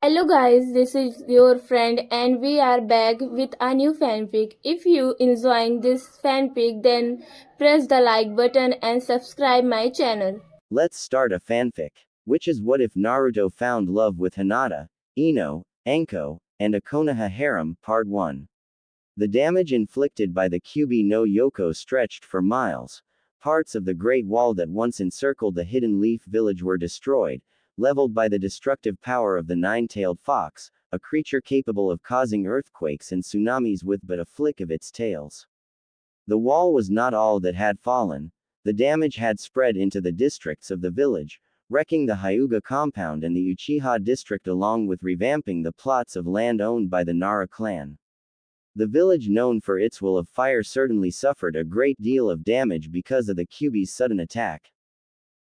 Hello guys, this is your friend and we are back with a new fanfic. If you enjoying this fanfic then press the like button and subscribe my channel. Let's start a fanfic. Which is what if Naruto found love with Hinata, Ino, Anko, and a Konoha harem, Part 1. The damage inflicted by the Kyubi no Yoko stretched for miles. Parts of the Great Wall that once encircled the Hidden Leaf village were destroyed, leveled by the destructive power of the nine-tailed fox, a creature capable of causing earthquakes and tsunamis with but a flick of its tails. The wall was not all that had fallen. The damage had spread into the districts of the village, wrecking the Hyuga compound and the Uchiha district along with revamping the plots of land owned by the Nara clan. The village known for its will of fire certainly suffered a great deal of damage because of the Kyubi's sudden attack.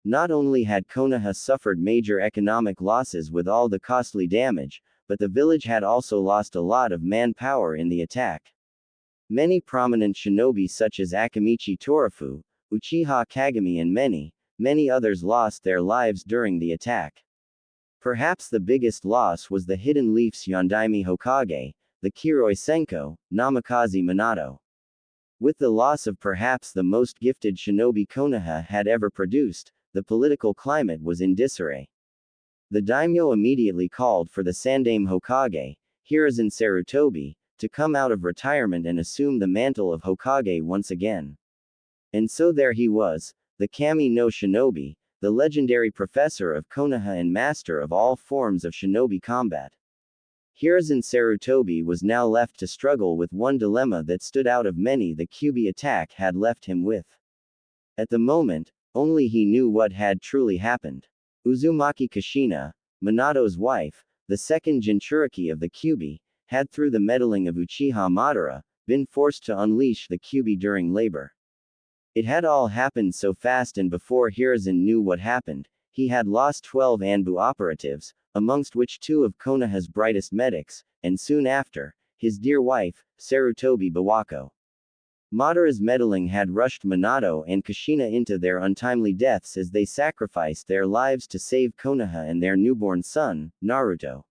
Not only had Konoha suffered major economic losses with all the costly damage, but the village had also lost a lot of manpower in the attack. Many prominent shinobi such as Akamichi Torafu, Uchiha Kagami and many others lost their lives during the attack. Perhaps the biggest loss was the Hidden Leaf's Yondaime Hokage, the Kiroi Senko, Namikaze Minato. With the loss of perhaps the most gifted shinobi Konoha had ever produced, the political climate was in disarray. The daimyo immediately called for the Sandaime Hokage, Hiruzen Sarutobi, to come out of retirement and assume the mantle of Hokage once again. And so there he was, the Kami no Shinobi, the legendary professor of Konoha and master of all forms of shinobi combat. Hiruzen Sarutobi was now left to struggle with one dilemma that stood out of many the Kyubi attack had left him with. At the moment, only he knew what had truly happened. Uzumaki Kushina, Minato's wife, the second Jinchuriki of the Kyubi, had through the meddling of Uchiha Madara, been forced to unleash the Kyubi during labor. It had all happened so fast and before Hiruzen knew what happened, he had lost 12 Anbu operatives, amongst which 2 of Konoha's brightest medics, and soon after, his dear wife, Sarutobi Bawako. Madara's meddling had rushed Minato and Kushina into their untimely deaths as they sacrificed their lives to save Konoha and their newborn son, Naruto.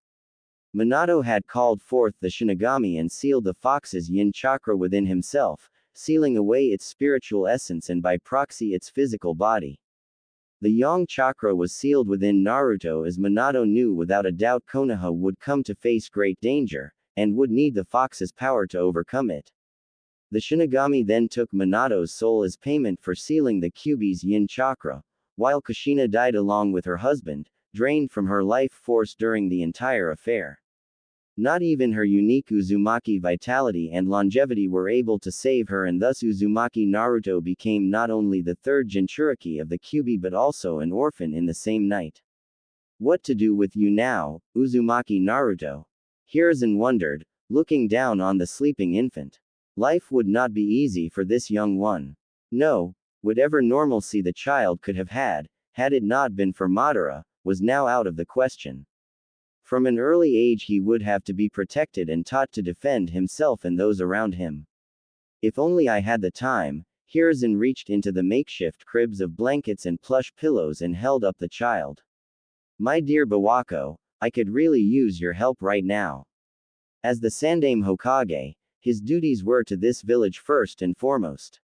Minato had called forth the Shinigami and sealed the fox's yin chakra within himself, sealing away its spiritual essence and by proxy its physical body. The Yang chakra was sealed within Naruto as Minato knew without a doubt Konoha would come to face great danger, and would need the fox's power to overcome it. The Shinigami then took Minato's soul as payment for sealing the Kyubi's yin chakra, while Kushina died along with her husband, drained from her life force during the entire affair. Not even her unique Uzumaki vitality and longevity were able to save her, and thus Uzumaki Naruto became not only the third Jinchuriki of the Kyubi but also an orphan in the same night. What to do with you now, Uzumaki Naruto? Hiruzen wondered, looking down on the sleeping infant. Life would not be easy for this young one. No, whatever normalcy the child could have had it not been for Madara, was now out of the question. From an early age he would have to be protected and taught to defend himself and those around him. If only I had the time, Hiruzen reached into the makeshift cribs of blankets and plush pillows and held up the child. My dear Bawako, I could really use your help right now. As the Sandaime Hokage, his duties were to this village first and foremost.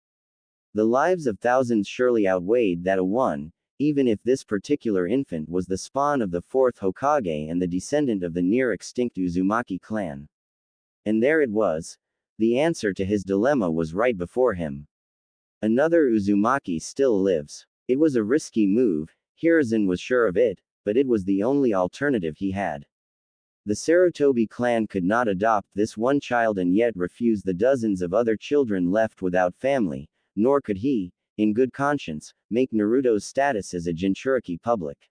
The lives of thousands surely outweighed that of one, even if this particular infant was the spawn of the fourth Hokage and the descendant of the near-extinct Uzumaki clan. And there it was. The answer to his dilemma was right before him. Another Uzumaki still lives. It was a risky move, Hiruzen was sure of it, but it was the only alternative he had. The Sarutobi clan could not adopt this one child and yet refuse the dozens of other children left without family, nor could he, in good conscience, make Naruto's status as a Jinchuriki public.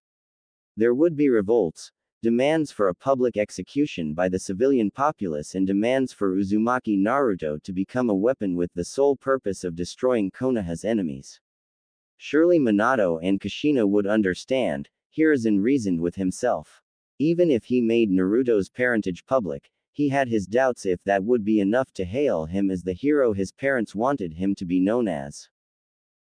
There would be revolts, demands for a public execution by the civilian populace and demands for Uzumaki Naruto to become a weapon with the sole purpose of destroying Konoha's enemies. Surely Minato and Kushina would understand, Hiruzen reasoned with himself. Even if he made Naruto's parentage public, he had his doubts if that would be enough to hail him as the hero his parents wanted him to be known as.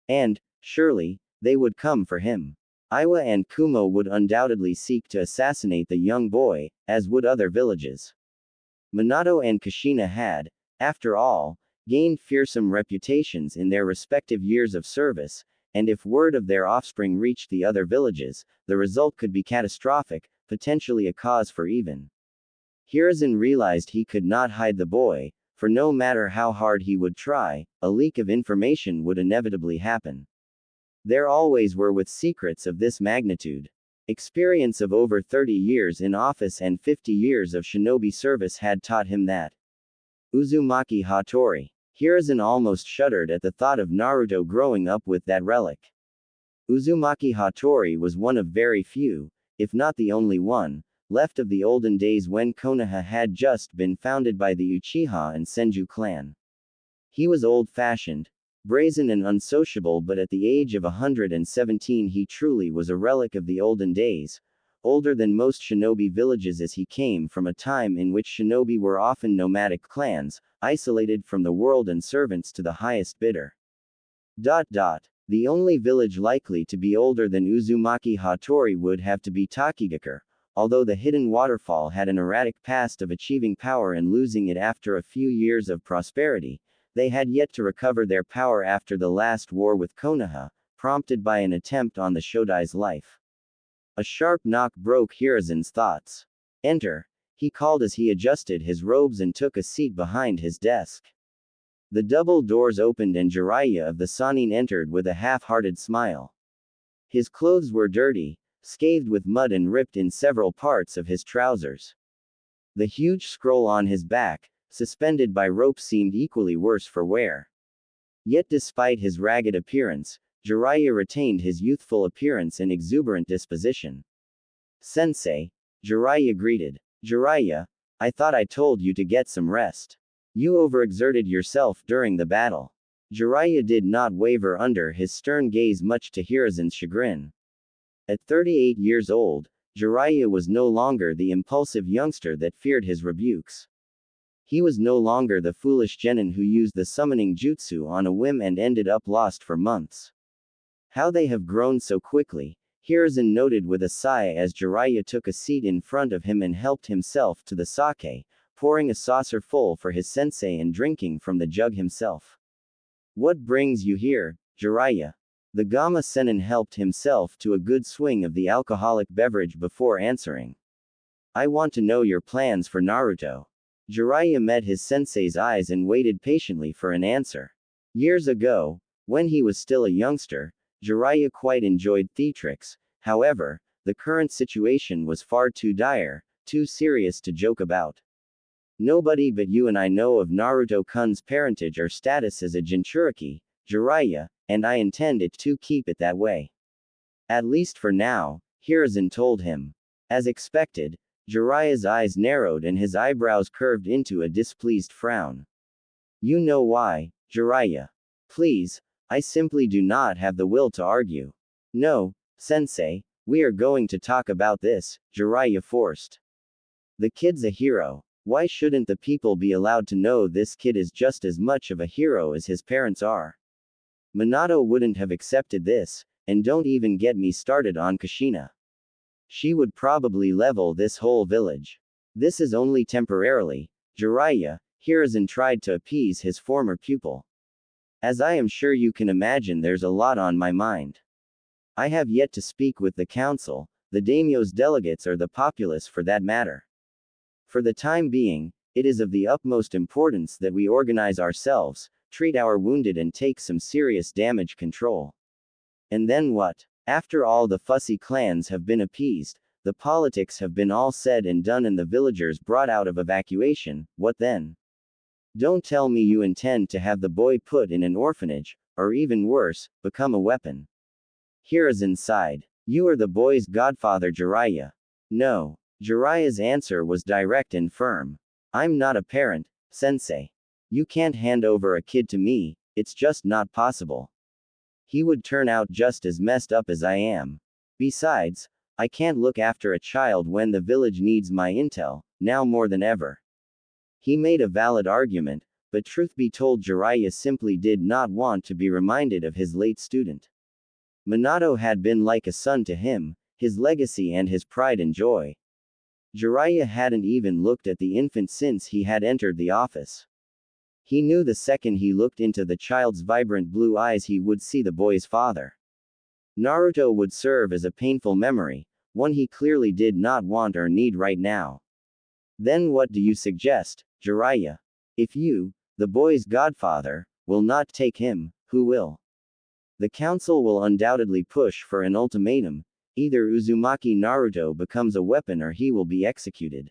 And, surely, they would come for him. Iwa and Kumo would undoubtedly seek to assassinate the young boy, as would other villages. Minato and Kushina had, after all, gained fearsome reputations in their respective years of service, and if word of their offspring reached the other villages, the result could be catastrophic, potentially a cause for even. Hiruzen realized he could not hide the boy, for no matter how hard he would try, a leak of information would inevitably happen. There always were with secrets of this magnitude. Experience of over 30 years in office and 50 years of shinobi service had taught him that. Uzumaki Hattori. Hiruzen almost shuddered at the thought of Naruto growing up with that relic. Uzumaki Hattori was one of very few, if not the only one, left of the olden days when Konoha had just been founded by the Uchiha and Senju clan. He was old-fashioned, brazen and unsociable, but at the age of 117 he truly was a relic of the olden days, older than most shinobi villages as he came from a time in which shinobi were often nomadic clans, isolated from the world and servants to the highest bidder. The only village likely to be older than Uzumaki Hattori would have to be Takigakure, although the hidden waterfall had an erratic past of achieving power and losing it after a few years of prosperity. They had yet to recover their power after the last war with Konoha, prompted by an attempt on the Shodai's life. A sharp knock broke Hiruzen's thoughts. Enter, he called as he adjusted his robes and took a seat behind his desk. The double doors opened and Jiraiya of the Sannin entered with a half-hearted smile. His clothes were dirty, scathed with mud and ripped in several parts of his trousers. The huge scroll on his back, suspended by rope, seemed equally worse for wear. Yet despite his ragged appearance, Jiraiya retained his youthful appearance and exuberant disposition. Sensei, Jiraiya greeted. Jiraiya, I thought I told you to get some rest. You overexerted yourself during the battle. Jiraiya did not waver under his stern gaze, much to Hiruzen's chagrin. At 38 years old, Jiraiya was no longer the impulsive youngster that feared his rebukes. He was no longer the foolish genin who used the summoning jutsu on a whim and ended up lost for months. How they have grown so quickly, Hiruzen noted with a sigh as Jiraiya took a seat in front of him and helped himself to the sake, pouring a saucer full for his sensei and drinking from the jug himself. What brings you here, Jiraiya? The Gama Sennin helped himself to a good swing of the alcoholic beverage before answering. I want to know your plans for Naruto. Jiraiya met his sensei's eyes and waited patiently for an answer. Years ago, when he was still a youngster, Jiraiya quite enjoyed theatrics. However, the current situation was far too dire, too serious to joke about. Nobody but you and I know of Naruto-kun's parentage or status as a Jinchuriki, Jiraiya, and I intend it to keep it that way. At least for now, Hiruzen told him. As expected, Jiraiya's eyes narrowed and his eyebrows curved into a displeased frown. You know why, Jiraiya? Please, I simply do not have the will to argue. No, sensei, we are going to talk about this, Jiraiya forced. The kid's a hero. Why shouldn't the people be allowed to know this kid is just as much of a hero as his parents are? Minato wouldn't have accepted this, and don't even get me started on Kushina. She would probably level this whole village. This is only temporarily, Jiraiya, Hiruzen tried to appease his former pupil. As I am sure you can imagine, there's a lot on my mind. I have yet to speak with the council, the daimyo's delegates or the populace for that matter. For the time being, it is of the utmost importance that we organize ourselves, treat our wounded and take some serious damage control. And then what? After all the fussy clans have been appeased, the politics have been all said and done and the villagers brought out of evacuation, what then? Don't tell me you intend to have the boy put in an orphanage, or even worse, become a weapon. Hiruzen sighed. You are the boy's godfather, Jiraiya. No. Jiraiya's answer was direct and firm. I'm not a parent, sensei. You can't hand over a kid to me, it's just not possible. He would turn out just as messed up as I am. Besides, I can't look after a child when the village needs my intel, now more than ever. He made a valid argument, but truth be told, Jiraiya simply did not want to be reminded of his late student. Minato had been like a son to him, his legacy and his pride and joy. Jiraiya hadn't even looked at the infant since he had entered the office. He knew the second he looked into the child's vibrant blue eyes he would see the boy's father. Naruto would serve as a painful memory, one he clearly did not want or need right now. Then what do you suggest, Jiraiya? If you, the boy's godfather, will not take him, who will? The council will undoubtedly push for an ultimatum: either Uzumaki Naruto becomes a weapon or he will be executed.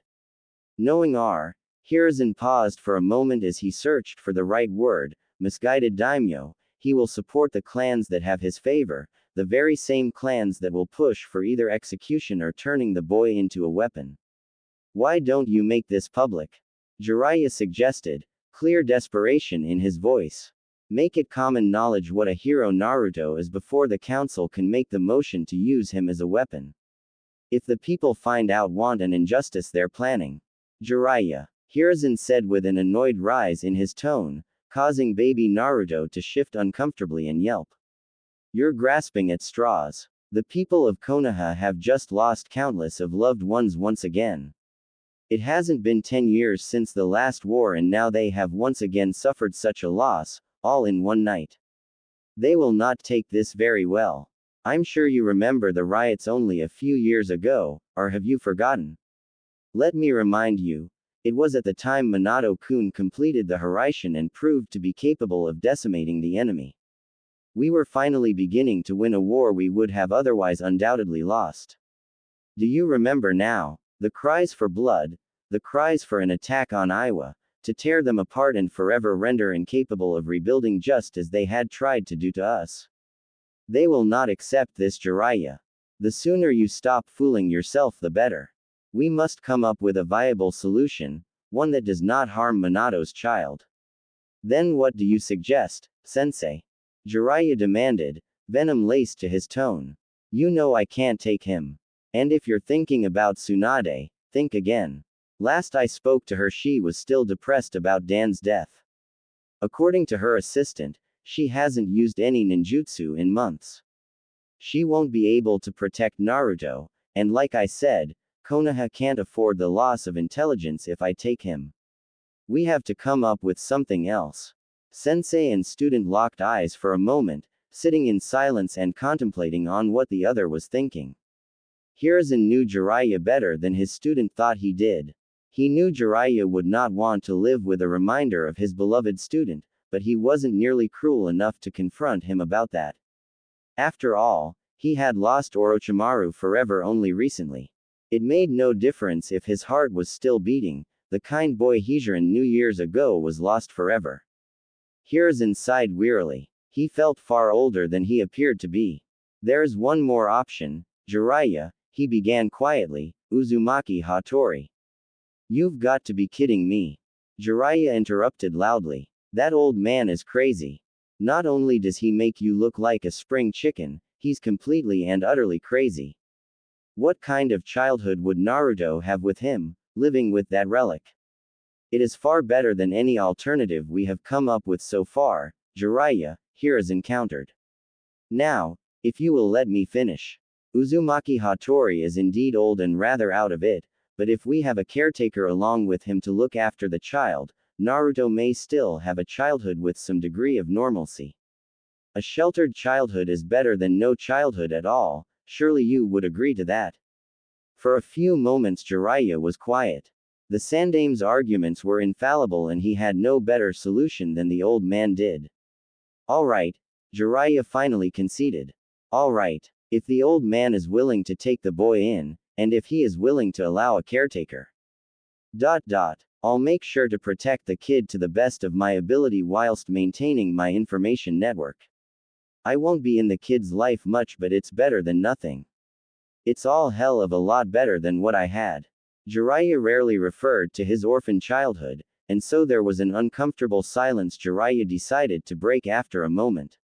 Knowing R. Hiruzen paused for a moment as he searched for the right word. Misguided daimyo, he will support the clans that have his favor, the very same clans that will push for either execution or turning the boy into a weapon. Why don't you make this public? Jiraiya suggested, clear desperation in his voice. Make it common knowledge what a hero Naruto is before the council can make the motion to use him as a weapon. If the people find out want an injustice they're planning. Jiraiya, Hiruzen said with an annoyed rise in his tone, causing baby Naruto to shift uncomfortably and yelp. You're grasping at straws. The people of Konoha have just lost countless of loved ones once again. It hasn't been 10 years since the last war and now they have once again suffered such a loss, all in one night. They will not take this very well. I'm sure you remember the riots only a few years ago, or have you forgotten? Let me remind you. It was at the time Minato-kun completed the Hiraishin and proved to be capable of decimating the enemy. We were finally beginning to win a war we would have otherwise undoubtedly lost. Do you remember now? The cries for blood, the cries for an attack on Iwa, to tear them apart and forever render incapable of rebuilding just as they had tried to do to us. They will not accept this, Jiraiya. The sooner you stop fooling yourself the better. We must come up with a viable solution, one that does not harm Minato's child. Then what do you suggest, sensei? Jiraiya demanded, venom laced to his tone. You know I can't take him. And if you're thinking about Tsunade, think again. Last I spoke to her she was still depressed about Dan's death. According to her assistant, she hasn't used any ninjutsu in months. She won't be able to protect Naruto, and like I said, Konoha can't afford the loss of intelligence if I take him. We have to come up with something else. Sensei and student locked eyes for a moment, sitting in silence and contemplating on what the other was thinking. Hiruzen knew Jiraiya better than his student thought he did. He knew Jiraiya would not want to live with a reminder of his beloved student, but he wasn't nearly cruel enough to confront him about that. After all, he had lost Orochimaru forever only recently. It made no difference if his heart was still beating, the kind boy Hiruzen knew years ago was lost forever. Hiruzen sighed wearily. He felt far older than he appeared to be. There's one more option, Jiraiya, he began quietly, Uzumaki Hattori. You've got to be kidding me. Jiraiya interrupted loudly. That old man is crazy. Not only does he make you look like a spring chicken, he's completely and utterly crazy. What kind of childhood would Naruto have with him, living with that relic? It is far better than any alternative we have come up with so far, Jiraiya, Hiruzen countered. Now, if you will let me finish. Uzumaki Hattori is indeed old and rather out of it, but if we have a caretaker along with him to look after the child, Naruto may still have a childhood with some degree of normalcy. A sheltered childhood is better than no childhood at all, surely you would agree to that. For a few moments Jiraiya was quiet. The Sandame's arguments were infallible and he had no better solution than the old man did. Alright, Jiraiya finally conceded. Alright, if the old man is willing to take the boy in, and if he is willing to allow a caretaker. I'll make sure to protect the kid to the best of my ability whilst maintaining my information network. I won't be in the kid's life much, but it's better than nothing. It's all hell of a lot better than what I had. Jiraiya rarely referred to his orphan childhood, and so there was an uncomfortable silence Jiraiya decided to break after a moment.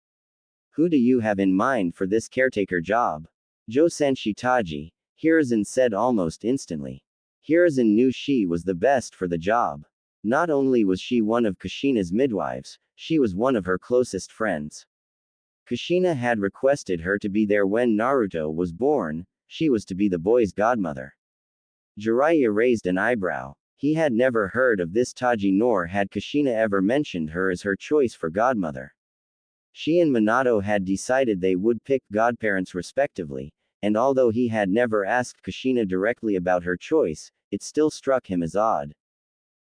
Who do you have in mind for this caretaker job? Josen Shitaji, Hiruzen said almost instantly. Hiruzen knew she was the best for the job. Not only was she one of Kushina's midwives, she was one of her closest friends. Kushina had requested her to be there when Naruto was born, she was to be the boy's godmother. Jiraiya raised an eyebrow. He had never heard of this Taji nor had Kushina ever mentioned her as her choice for godmother. She and Minato had decided they would pick godparents respectively, and although he had never asked Kushina directly about her choice, it still struck him as odd.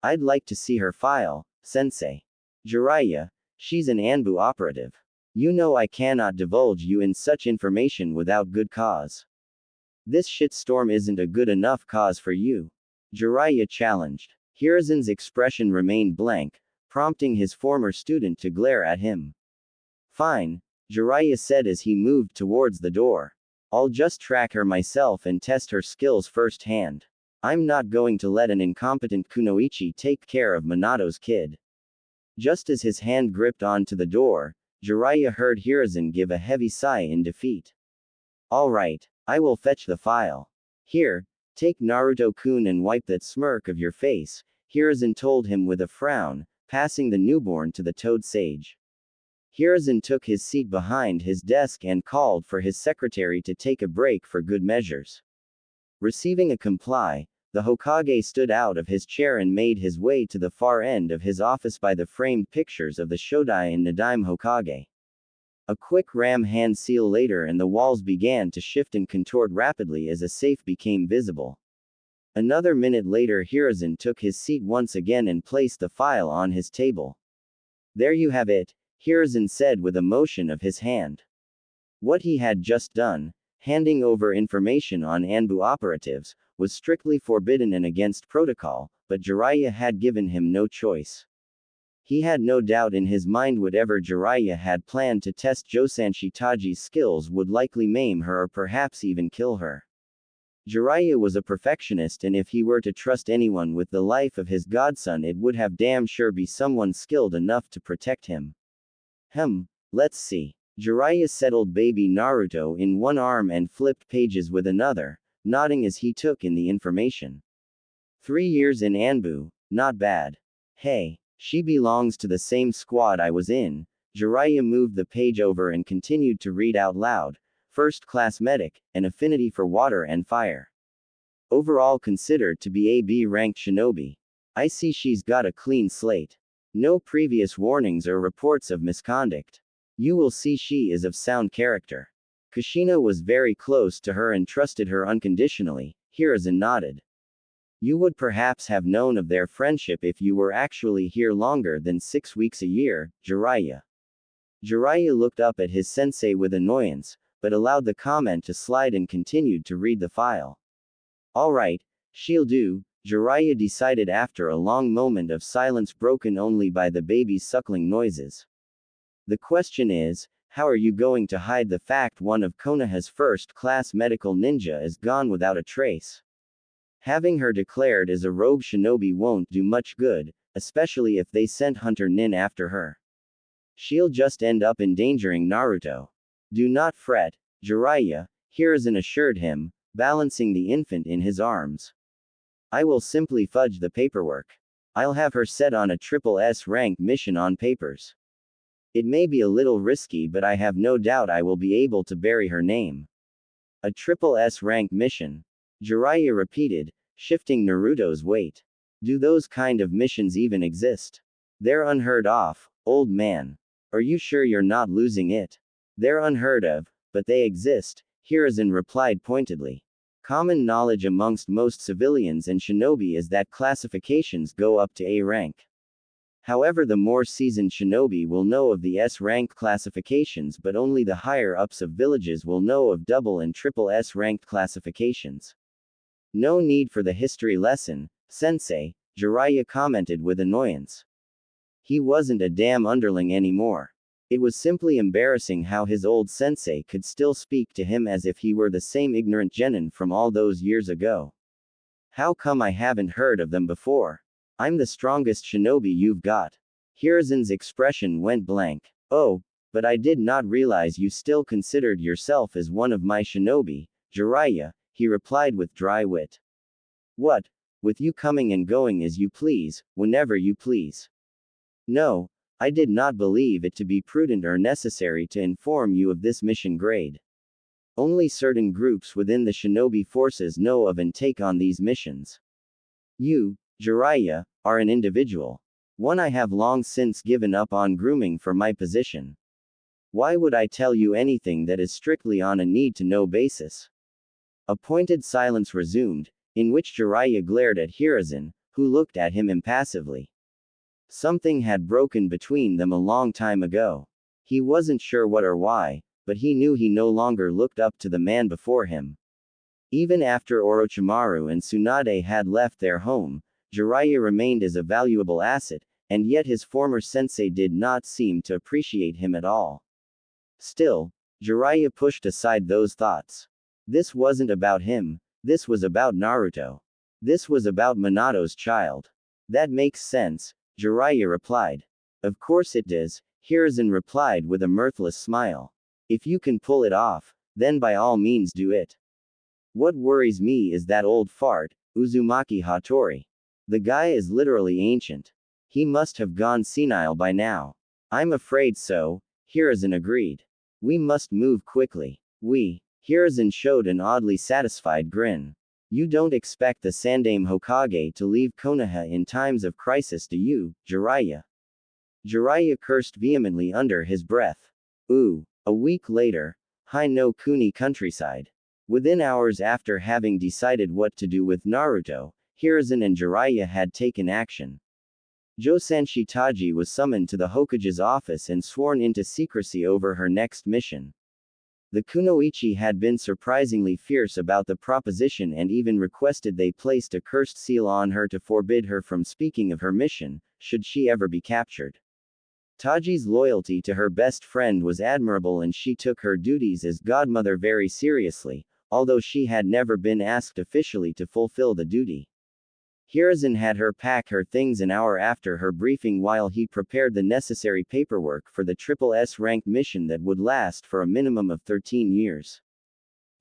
I'd like to see her file, sensei. Jiraiya, she's an Anbu operative. You know I cannot divulge you in such information without good cause. This shitstorm isn't a good enough cause for you. Jiraiya challenged. Hiruzen's expression remained blank, prompting his former student to glare at him. Fine, Jiraiya said as he moved towards the door. I'll just track her myself and test her skills firsthand. I'm not going to let an incompetent kunoichi take care of Minato's kid. Just as his hand gripped onto the door, Jiraiya heard Hiruzen give a heavy sigh in defeat. All right, I will fetch the file. Here, take Naruto-kun and wipe that smirk of your face, Hiruzen told him with a frown, passing the newborn to the toad sage. Hiruzen took his seat behind his desk and called for his secretary to take a break for good measures. Receiving a comply, the Hokage stood out of his chair and made his way to the far end of his office by the framed pictures of the Shodai and Nadaime Hokage. A quick ram hand seal later and the walls began to shift and contort rapidly as a safe became visible. Another minute later Hiruzen took his seat once again and placed the file on his table. There you have it, Hiruzen said with a motion of his hand. What he had just done, handing over information on Anbu operatives, was strictly forbidden and against protocol, but Jiraiya had given him no choice. He had no doubt in his mind whatever Jiraiya had planned to test Josanshi Taji's skills would likely maim her or perhaps even kill her. Jiraiya was a perfectionist and if he were to trust anyone with the life of his godson it would have damn sure be someone skilled enough to protect him. Let's see. Jiraiya settled baby Naruto in one arm and flipped pages with another, nodding as he took in the information. 3 years in Anbu, not bad. Hey, she belongs to the same squad I was in. Jiraiya moved the page over and continued to read out loud. First class medic, an affinity for water and fire. Overall considered to be a B-ranked shinobi. I see she's got a clean slate. No previous warnings or reports of misconduct. You will see she is of sound character. Kushina was very close to her and trusted her unconditionally. Hiruzen nodded. You would perhaps have known of their friendship if you were actually here longer than 6 weeks a year, Jiraiya. Jiraiya looked up at his sensei with annoyance, but allowed the comment to slide and continued to read the file. Alright, she'll do, Jiraiya decided after a long moment of silence broken only by the baby's suckling noises. The question is, how are you going to hide the fact one of Konoha's first-class medical ninja is gone without a trace? Having her declared as a rogue shinobi won't do much good, especially if they sent Hunter Nin after her. She'll just end up endangering Naruto. Do not fret, Jiraiya, Hiruzen assured him, balancing the infant in his arms. I will simply fudge the paperwork. I'll have her set on a triple S rank mission on papers. It may be a little risky but I have no doubt I will be able to bury her name. A triple S rank mission. Jiraiya repeated, shifting Naruto's weight. Do those kind of missions even exist? They're unheard of, old man. Are you sure you're not losing it? They're unheard of, but they exist, Hiruzen replied pointedly. Common knowledge amongst most civilians and shinobi is that classifications go up to A rank. However, the more seasoned shinobi will know of the S-rank classifications but only the higher-ups of villages will know of double and triple S-ranked classifications. No need for the history lesson, sensei, Jiraiya commented with annoyance. He wasn't a damn underling anymore. It was simply embarrassing how his old sensei could still speak to him as if he were the same ignorant genin from all those years ago. How come I haven't heard of them before? I'm the strongest shinobi you've got. Hiruzen's expression went blank. Oh, but I did not realize you still considered yourself as one of my shinobi, Jiraiya, he replied with dry wit. What? With you coming and going as you please, whenever you please. No, I did not believe it to be prudent or necessary to inform you of this mission grade. Only certain groups within the shinobi forces know of and take on these missions. You, Jiraiya, are an individual. One I have long since given up on grooming for my position. Why would I tell you anything that is strictly on a need-to-know basis? A pointed silence resumed, in which Jiraiya glared at Hiruzen, who looked at him impassively. Something had broken between them a long time ago. He wasn't sure what or why, but he knew he no longer looked up to the man before him. Even after Orochimaru and Tsunade had left their home, Jiraiya remained as a valuable asset, and yet his former sensei did not seem to appreciate him at all. Still, Jiraiya pushed aside those thoughts. This wasn't about him, this was about Naruto. This was about Minato's child. That makes sense, Jiraiya replied. Of course it does, Hiruzen replied with a mirthless smile. If you can pull it off, then by all means do it. What worries me is that old fart, Uzumaki Hattori. The guy is literally ancient. He must have gone senile by now. I'm afraid so, Hiruzen agreed. We must move quickly. Hiruzen showed an oddly satisfied grin. You don't expect the Sandaime Hokage to leave Konoha in times of crisis, do you, Jiraiya? Jiraiya cursed vehemently under his breath. A week later, Hi-no Kuni countryside. Within hours after having decided what to do with Naruto, Hiruzen and Jiraiya had taken action. Josanshi Taji was summoned to the Hokage's office and sworn into secrecy over her next mission. The Kunoichi had been surprisingly fierce about the proposition and even requested they placed a cursed seal on her to forbid her from speaking of her mission, should she ever be captured. Taji's loyalty to her best friend was admirable and she took her duties as godmother very seriously, although she had never been asked officially to fulfill the duty. Hiruzen had her pack her things an hour after her briefing while he prepared the necessary paperwork for the Triple S rank mission that would last for a minimum of 13 years.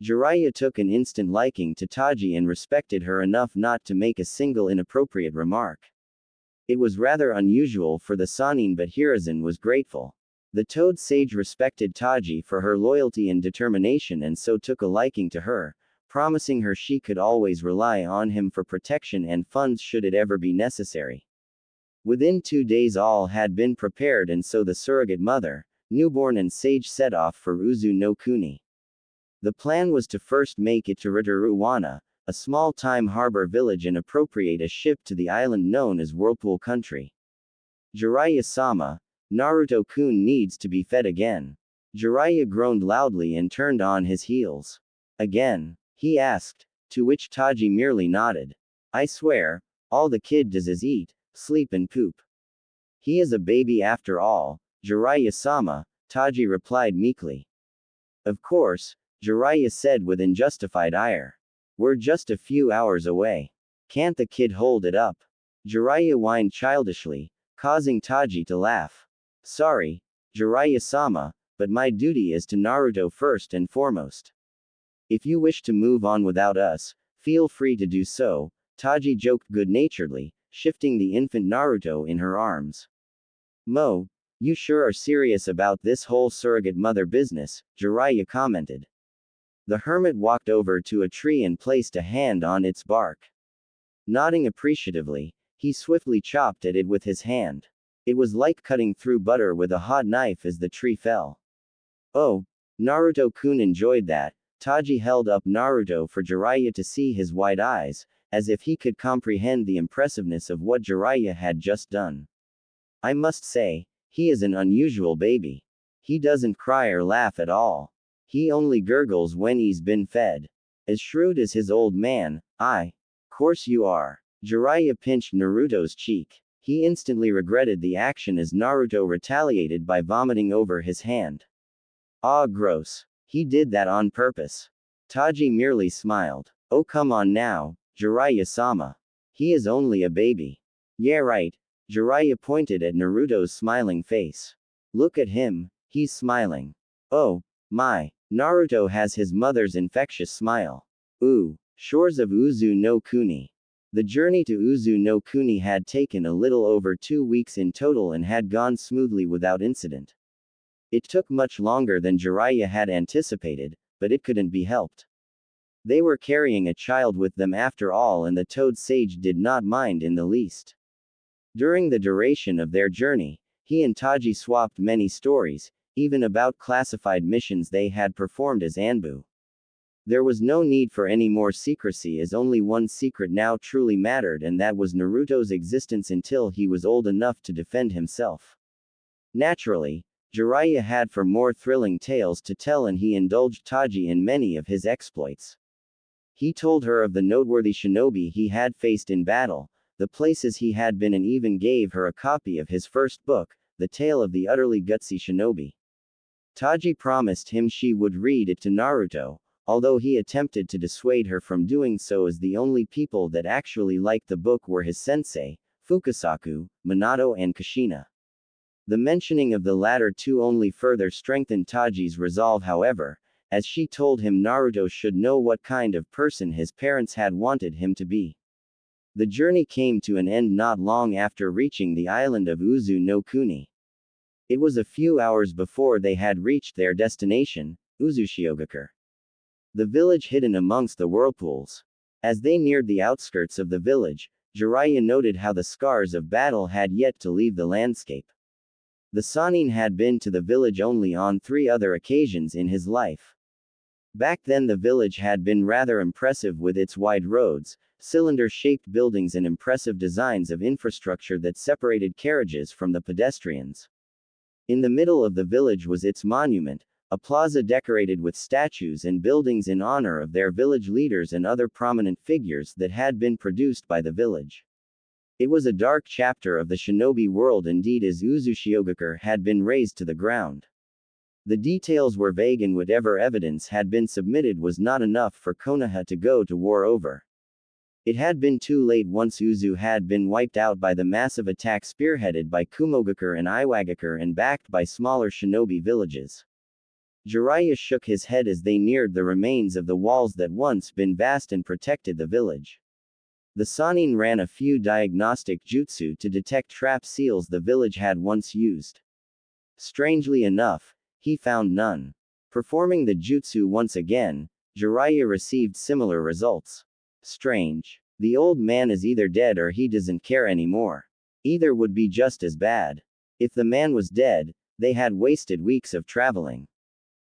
Jiraiya took an instant liking to Taji and respected her enough not to make a single inappropriate remark. It was rather unusual for the Sannin, but Hiruzen was grateful. The Toad Sage respected Taji for her loyalty and determination and so took a liking to her, promising her she could always rely on him for protection and funds should it ever be necessary. Within 2 days all had been prepared and so the surrogate mother, newborn and sage set off for Uzu no Kuni. The plan was to first make it to Ritaruwana, a small-time harbor village, and appropriate a ship to the island known as Whirlpool Country. Jiraiya-sama, Naruto-kun needs to be fed again. Jiraiya groaned loudly and turned on his heels. Again? He asked, to which Taji merely nodded. I swear, all the kid does is eat, sleep and poop. He is a baby after all, Jiraiya-sama, Taji replied meekly. Of course, Jiraiya said with unjustified ire. We're just a few hours away. Can't the kid hold it up? Jiraiya whined childishly, causing Taji to laugh. Sorry, Jiraiya-sama, but my duty is to Naruto first and foremost. If you wish to move on without us, feel free to do so, Taji joked good-naturedly, shifting the infant Naruto in her arms. You sure are serious about this whole surrogate mother business, Jiraiya commented. The hermit walked over to a tree and placed a hand on its bark. Nodding appreciatively, he swiftly chopped at it with his hand. It was like cutting through butter with a hot knife as the tree fell. Oh, Naruto-kun enjoyed that. Taji held up Naruto for Jiraiya to see his wide eyes, as if he could comprehend the impressiveness of what Jiraiya had just done. I must say, he is an unusual baby. He doesn't cry or laugh at all. He only gurgles when he's been fed. As shrewd as his old man, course you are. Jiraiya pinched Naruto's cheek. He instantly regretted the action as Naruto retaliated by vomiting over his hand. Ah, gross. He did that on purpose. Taji merely smiled. Oh come on now, Jiraiya-sama. He is only a baby. Yeah right. Jiraiya pointed at Naruto's smiling face. Look at him, he's smiling. Oh, my. Naruto has his mother's infectious smile. Ooh, shores of Uzu no Kuni. The journey to Uzu no Kuni had taken a little over 2 weeks in total and had gone smoothly without incident. It took much longer than Jiraiya had anticipated, but it couldn't be helped. They were carrying a child with them after all, and the Toad Sage did not mind in the least. During the duration of their journey, he and Taji swapped many stories, even about classified missions they had performed as Anbu. There was no need for any more secrecy, as only one secret now truly mattered, and that was Naruto's existence until he was old enough to defend himself. Naturally, Jiraiya had for more thrilling tales to tell, and he indulged Taji in many of his exploits. He told her of the noteworthy shinobi he had faced in battle, the places he had been, and even gave her a copy of his first book, The Tale of the Utterly Gutsy Shinobi. Taji promised him she would read it to Naruto, although he attempted to dissuade her from doing so, as the only people that actually liked the book were his sensei, Fukasaku, Minato and Kushina. The mentioning of the latter two only further strengthened Taji's resolve, however, as she told him Naruto should know what kind of person his parents had wanted him to be. The journey came to an end not long after reaching the island of Uzu no Kuni. It was a few hours before they had reached their destination, Uzushiogakure, the village hidden amongst the whirlpools. As they neared the outskirts of the village, Jiraiya noted how the scars of battle had yet to leave the landscape. The Sannin had been to the village only on 3 other occasions in his life. Back then the village had been rather impressive, with its wide roads, cylinder-shaped buildings and impressive designs of infrastructure that separated carriages from the pedestrians. In the middle of the village was its monument, a plaza decorated with statues and buildings in honor of their village leaders and other prominent figures that had been produced by the village. It was a dark chapter of the shinobi world indeed, as Uzushiogakure had been razed to the ground. The details were vague, and whatever evidence had been submitted was not enough for Konoha to go to war over. It had been too late once Uzu had been wiped out by the massive attack spearheaded by Kumogakure and Iwagakure and backed by smaller shinobi villages. Jiraiya shook his head as they neared the remains of the walls that once been vast and protected the village. The Sannin ran a few diagnostic jutsu to detect trap seals the village had once used. Strangely enough, he found none. Performing the jutsu once again, Jiraiya received similar results. Strange. The old man is either dead or he doesn't care anymore. Either would be just as bad. If the man was dead, they had wasted weeks of traveling.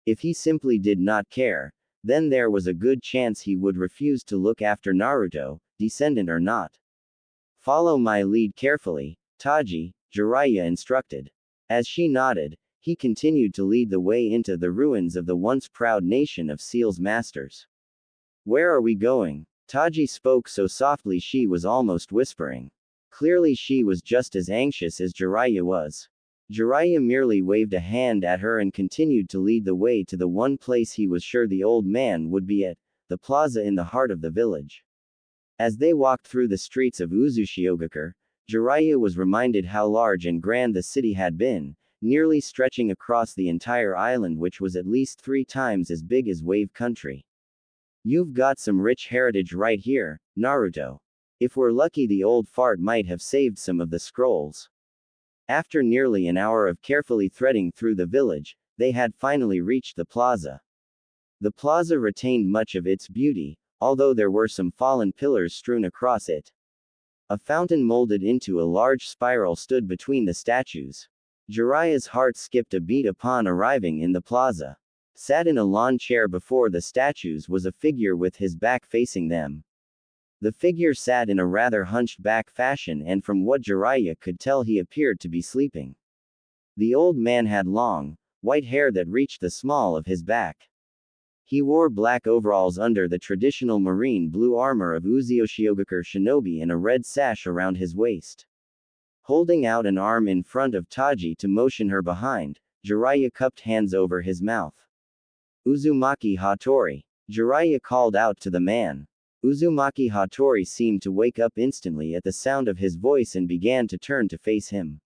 If he simply did not care, then there was a good chance he would refuse to look after Naruto, descendant or not. Follow my lead carefully, Taji, Jiraiya instructed. As she nodded, he continued to lead the way into the ruins of the once proud nation of Seal's masters. Where are we going? Taji spoke so softly she was almost whispering. Clearly she was just as anxious as Jiraiya was. Jiraiya merely waved a hand at her and continued to lead the way to the one place he was sure the old man would be at, the plaza in the heart of the village. As they walked through the streets of Uzushiogakure, Jiraiya was reminded how large and grand the city had been, nearly stretching across the entire island, which was at least 3 times as big as Wave Country. You've got some rich heritage right here, Naruto. If we're lucky, the old fart might have saved some of the scrolls. After nearly an hour of carefully threading through the village, they had finally reached the plaza. The plaza retained much of its beauty, although there were some fallen pillars strewn across it. A fountain molded into a large spiral stood between the statues. Jiraiya's heart skipped a beat upon arriving in the plaza. Sat in a lawn chair before the statues was a figure with his back facing them. The figure sat in a rather hunched back fashion, and from what Jiraiya could tell he appeared to be sleeping. The old man had long, white hair that reached the small of his back. He wore black overalls under the traditional marine blue armor of Uzushiogakure shinobi and a red sash around his waist. Holding out an arm in front of Taji to motion her behind, Jiraiya cupped hands over his mouth. Uzumaki Hattori. Jiraiya called out to the man. Uzumaki Hattori seemed to wake up instantly at the sound of his voice and began to turn to face him.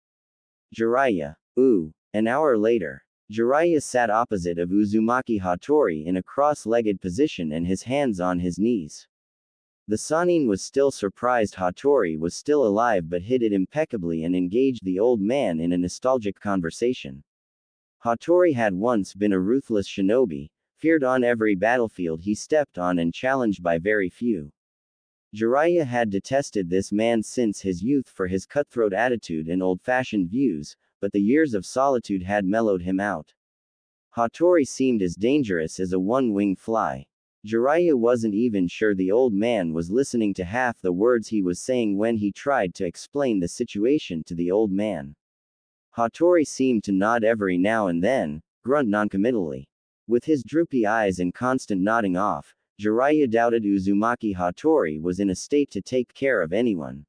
Jiraiya. Ooh. An hour later, Jiraiya sat opposite of Uzumaki Hattori in a cross-legged position and his hands on his knees. The Sanin was still surprised Hattori was still alive but hid it impeccably and engaged the old man in a nostalgic conversation. Hattori had once been a ruthless shinobi, feared on every battlefield he stepped on and challenged by very few. Jiraiya had detested this man since his youth for his cutthroat attitude and old-fashioned views, but the years of solitude had mellowed him out. Hattori seemed as dangerous as a one-winged fly. Jiraiya wasn't even sure the old man was listening to half the words he was saying when he tried to explain the situation to the old man. Hattori seemed to nod every now and then, grunt noncommittally. With his droopy eyes and constant nodding off, Jiraiya doubted Uzumaki Hattori was in a state to take care of anyone.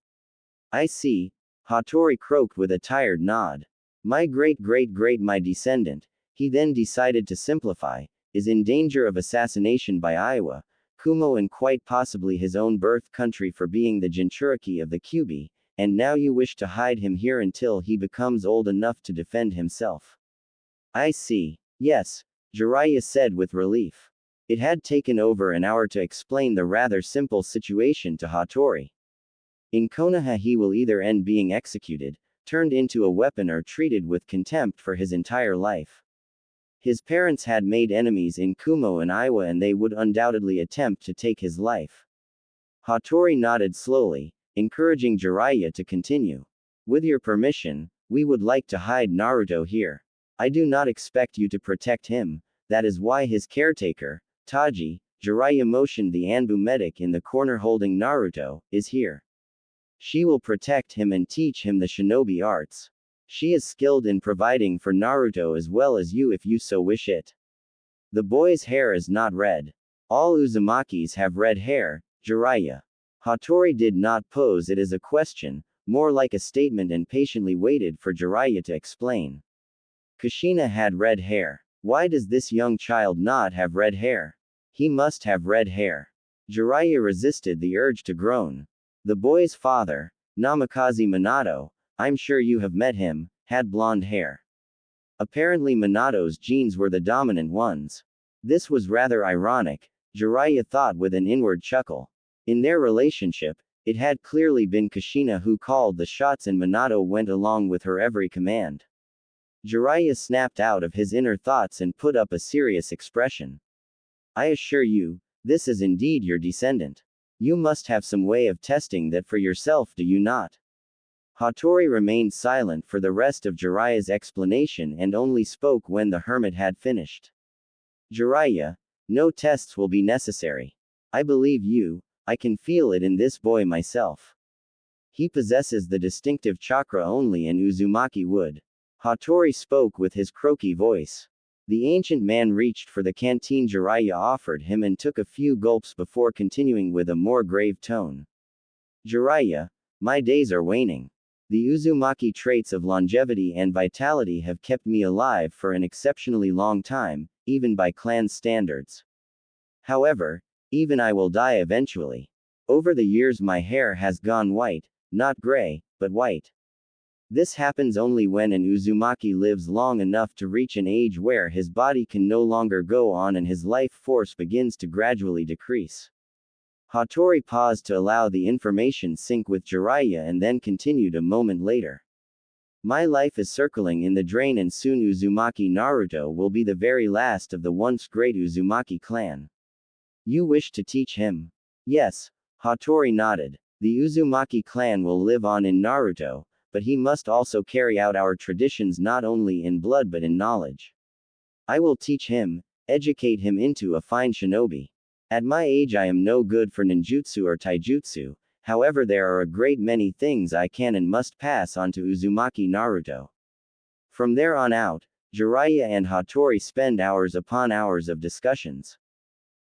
I see, Hattori croaked with a tired nod. My great-great-great my descendant, he then decided to simplify, is in danger of assassination by Iowa, Kumo and quite possibly his own birth country for being the Jinchuriki of the Kyuubi, and now you wish to hide him here until he becomes old enough to defend himself. I see. Yes, Jiraiya said with relief. It had taken over an hour to explain the rather simple situation to Hattori. In Konoha he will either end being executed, turned into a weapon or treated with contempt for his entire life. His parents had made enemies in Kumo and Iowa and they would undoubtedly attempt to take his life. Hattori nodded slowly, encouraging Jiraiya to continue. With your permission, we would like to hide Naruto here. I do not expect you to protect him, that is why his caretaker, Taji, Jiraiya motioned the Anbu medic in the corner holding Naruto, is here. She will protect him and teach him the shinobi arts. She is skilled in providing for Naruto as well as you if you so wish it. The boy's hair is not red. All Uzumakis have red hair, Jiraiya. Hattori did not pose it as a question, more like a statement and patiently waited for Jiraiya to explain. Kushina had red hair. Why does this young child not have red hair? He must have red hair. Jiraiya resisted the urge to groan. The boy's father, Namikaze Minato, I'm sure you have met him, had blonde hair. Apparently Minato's genes were the dominant ones. This was rather ironic, Jiraiya thought with an inward chuckle. In their relationship, it had clearly been Kushina who called the shots and Minato went along with her every command. Jiraiya snapped out of his inner thoughts and put up a serious expression. I assure you, this is indeed your descendant. You must have some way of testing that for yourself, do you not? Hattori remained silent for the rest of Jiraiya's explanation and only spoke when the hermit had finished. Jiraiya, no tests will be necessary. I believe you, I can feel it in this boy myself. He possesses the distinctive chakra only an Uzumaki would. Hattori spoke with his croaky voice. The ancient man reached for the canteen Jiraiya offered him and took a few gulps before continuing with a more grave tone. Jiraiya, my days are waning. The Uzumaki traits of longevity and vitality have kept me alive for an exceptionally long time, even by clan standards. However, even I will die eventually. Over the years my hair has gone white, not gray, but white. This happens only when an Uzumaki lives long enough to reach an age where his body can no longer go on and his life force begins to gradually decrease. Hattori paused to allow the information sink with Jiraiya and then continued a moment later. My life is circling in the drain and soon Uzumaki Naruto will be the very last of the once great Uzumaki clan. You wish to teach him? Yes, Hattori nodded. The Uzumaki clan will live on in Naruto, but he must also carry out our traditions not only in blood but in knowledge. I will teach him, educate him into a fine shinobi. At my age I am no good for ninjutsu or taijutsu, however there are a great many things I can and must pass on to Uzumaki Naruto. From there on out, Jiraiya and Hattori spend hours upon hours of discussions.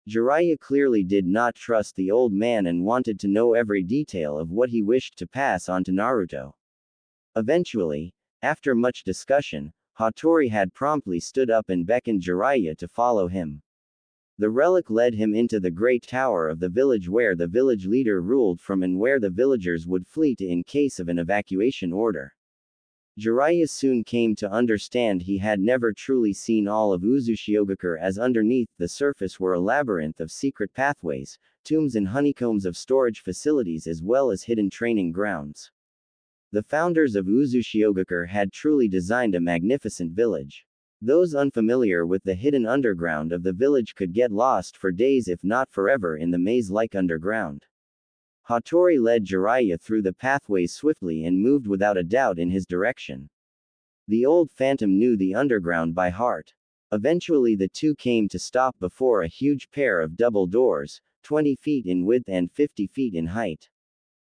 Jiraiya clearly did not trust the old man and wanted to know every detail of what he wished to pass on to Naruto. Eventually, after much discussion, Hattori had promptly stood up and beckoned Jiraiya to follow him. The relic led him into the great tower of the village where the village leader ruled from and where the villagers would flee to in case of an evacuation order. Jiraiya soon came to understand he had never truly seen all of Uzushiogakure as underneath the surface were a labyrinth of secret pathways, tombs and honeycombs of storage facilities as well as hidden training grounds. The founders of Uzushiogakure had truly designed a magnificent village. Those unfamiliar with the hidden underground of the village could get lost for days if not forever in the maze-like underground. Hattori led Jiraiya through the pathways swiftly and moved without a doubt in his direction. The old phantom knew the underground by heart. Eventually the two came to stop before a huge pair of double doors, 20 feet in width and 50 feet in height.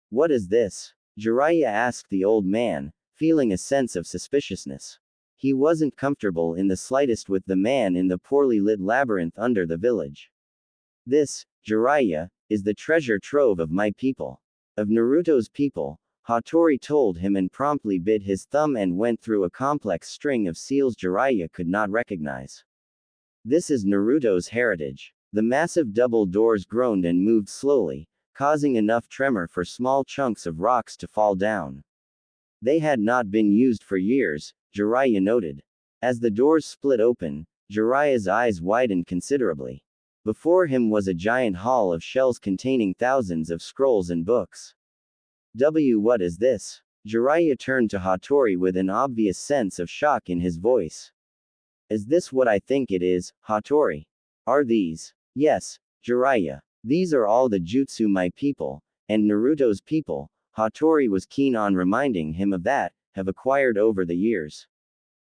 What is this? Jiraiya asked the old man, feeling a sense of suspiciousness. He wasn't comfortable in the slightest with the man in the poorly lit labyrinth under the village. This, Jiraiya, is the treasure trove of my people. Of Naruto's people, Hattori told him and promptly bit his thumb and went through a complex string of seals Jiraiya could not recognize. This is Naruto's heritage. The massive double doors groaned and moved slowly, causing enough tremor for small chunks of rocks to fall down. They had not been used for years, Jiraiya noted. As the doors split open, Jiraiya's eyes widened considerably. Before him was a giant hall of shelves containing thousands of scrolls and books. What is this? Jiraiya turned to Hattori with an obvious sense of shock in his voice. Is this what I think it is, Hattori? Are these? Yes, Jiraiya. These are all the jutsu my people, and Naruto's people, Hattori was keen on reminding him of that, have acquired over the years.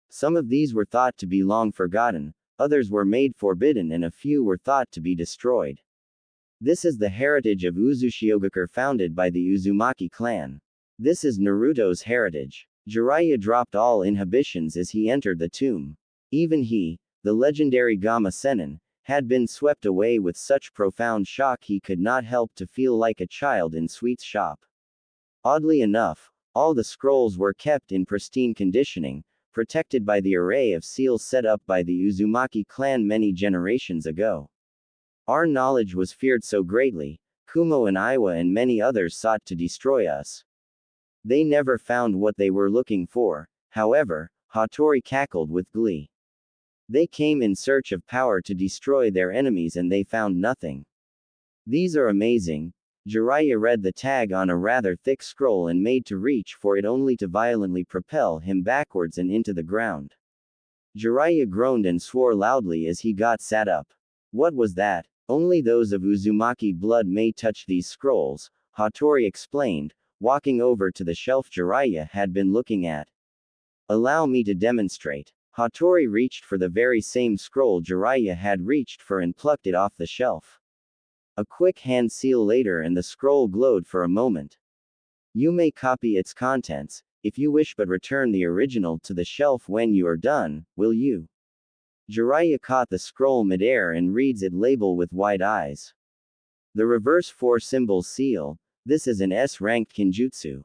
Some of these were thought to be long forgotten, others were made forbidden and a few were thought to be destroyed. This is the heritage of Uzushiogakure founded by the Uzumaki clan. This is Naruto's heritage. Jiraiya dropped all inhibitions as he entered the tomb. Even he, the legendary Gama Sennin, had been swept away with such profound shock he could not help to feel like a child in sweets shop. Oddly enough, all the scrolls were kept in pristine conditioning, protected by the array of seals set up by the Uzumaki clan many generations ago. Our knowledge was feared so greatly, Kumo and Iwa and many others sought to destroy us. They never found what they were looking for, however, Hattori cackled with glee. They came in search of power to destroy their enemies and they found nothing. These are amazing. Jiraiya read the tag on a rather thick scroll and made to reach for it only to violently propel him backwards and into the ground. Jiraiya groaned and swore loudly as he got sat up. What was that? Only those of Uzumaki blood may touch these scrolls, Hattori explained, walking over to the shelf Jiraiya had been looking at. Allow me to demonstrate. Hattori reached for the very same scroll Jiraiya had reached for and plucked it off the shelf. A quick hand seal later and the scroll glowed for a moment. You may copy its contents, if you wish, but return the original to the shelf when you are done, will you? Jiraiya caught the scroll midair and reads it label with wide eyes. The reverse 4-symbol seal, this is an S-ranked kinjutsu.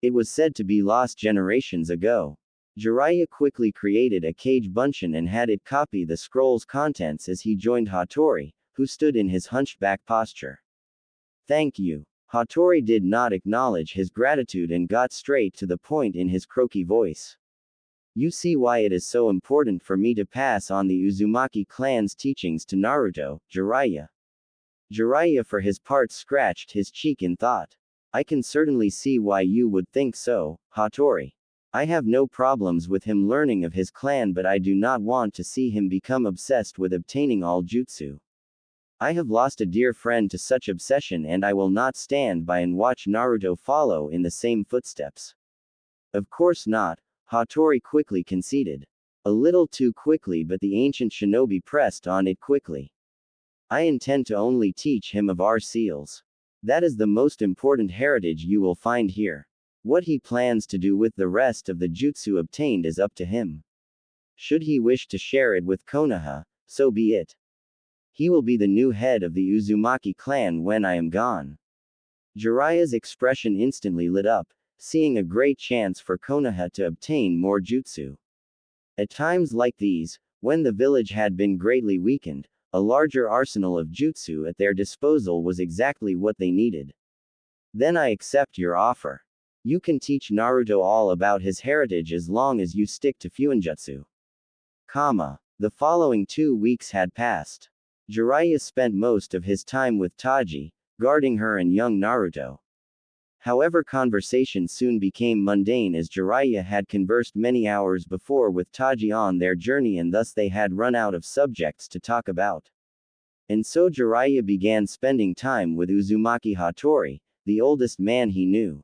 It was said to be lost generations ago. Jiraiya quickly created a kage bunshin and had it copy the scroll's contents as he joined Hattori, who stood in his hunchback posture. Thank you. Hattori did not acknowledge his gratitude and got straight to the point in his croaky voice. You see why it is so important for me to pass on the Uzumaki clan's teachings to Naruto, Jiraiya. Jiraiya for his part scratched his cheek in thought. I can certainly see why you would think so, Hattori. I have no problems with him learning of his clan, but I do not want to see him become obsessed with obtaining all jutsu. I have lost a dear friend to such obsession and I will not stand by and watch Naruto follow in the same footsteps. Of course not, Hattori quickly conceded. A little too quickly, but the ancient shinobi pressed on it quickly. I intend to only teach him of our seals. That is the most important heritage you will find here. What he plans to do with the rest of the jutsu obtained is up to him. Should he wish to share it with Konoha, so be it. He will be the new head of the Uzumaki clan when I am gone. Jiraiya's expression instantly lit up, seeing a great chance for Konoha to obtain more jutsu. At times like these, when the village had been greatly weakened, a larger arsenal of jutsu at their disposal was exactly what they needed. Then I accept your offer. You can teach Naruto all about his heritage as long as you stick to Fuinjutsu. The following 2 weeks had passed. Jiraiya spent most of his time with Taji, guarding her and young Naruto. However, conversation soon became mundane as Jiraiya had conversed many hours before with Taji on their journey and thus they had run out of subjects to talk about. And so Jiraiya began spending time with Uzumaki Hattori, the oldest man he knew.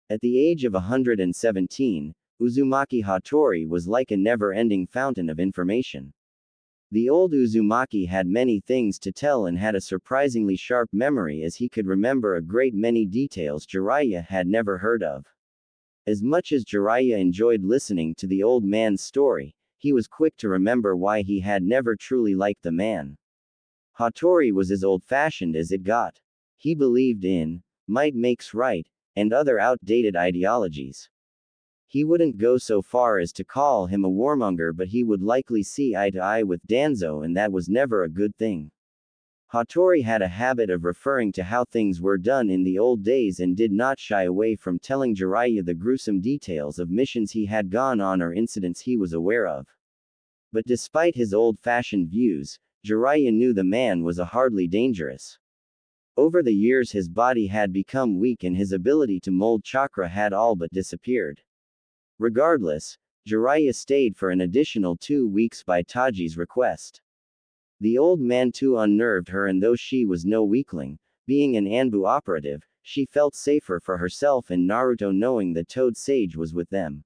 At the age of 117, Uzumaki Hattori was like a never-ending fountain of information. The old Uzumaki had many things to tell and had a surprisingly sharp memory as he could remember a great many details Jiraiya had never heard of. As much as Jiraiya enjoyed listening to the old man's story, he was quick to remember why he had never truly liked the man. Hattori was as old-fashioned as it got. He believed in might makes right, and other outdated ideologies. He wouldn't go so far as to call him a warmonger, but he would likely see eye to eye with Danzo, and that was never a good thing. Hattori had a habit of referring to how things were done in the old days and did not shy away from telling Jiraiya the gruesome details of missions he had gone on or incidents he was aware of. But despite his old-fashioned views, Jiraiya knew the man was a hardly dangerous. Over the years his body had become weak and his ability to mold chakra had all but disappeared. Regardless, Jiraiya stayed for an additional 2 weeks by Taji's request. The old man too unnerved her, and though she was no weakling, being an Anbu operative, she felt safer for herself and Naruto knowing that Toad Sage was with them.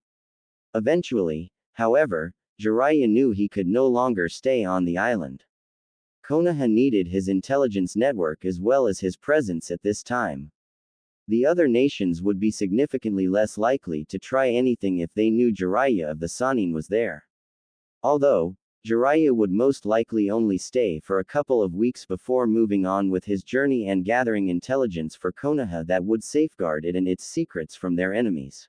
Eventually, however, Jiraiya knew he could no longer stay on the island. Konoha needed his intelligence network as well as his presence at this time. The other nations would be significantly less likely to try anything if they knew Jiraiya of the Sannin was there. Although, Jiraiya would most likely only stay for a couple of weeks before moving on with his journey and gathering intelligence for Konoha that would safeguard it and its secrets from their enemies.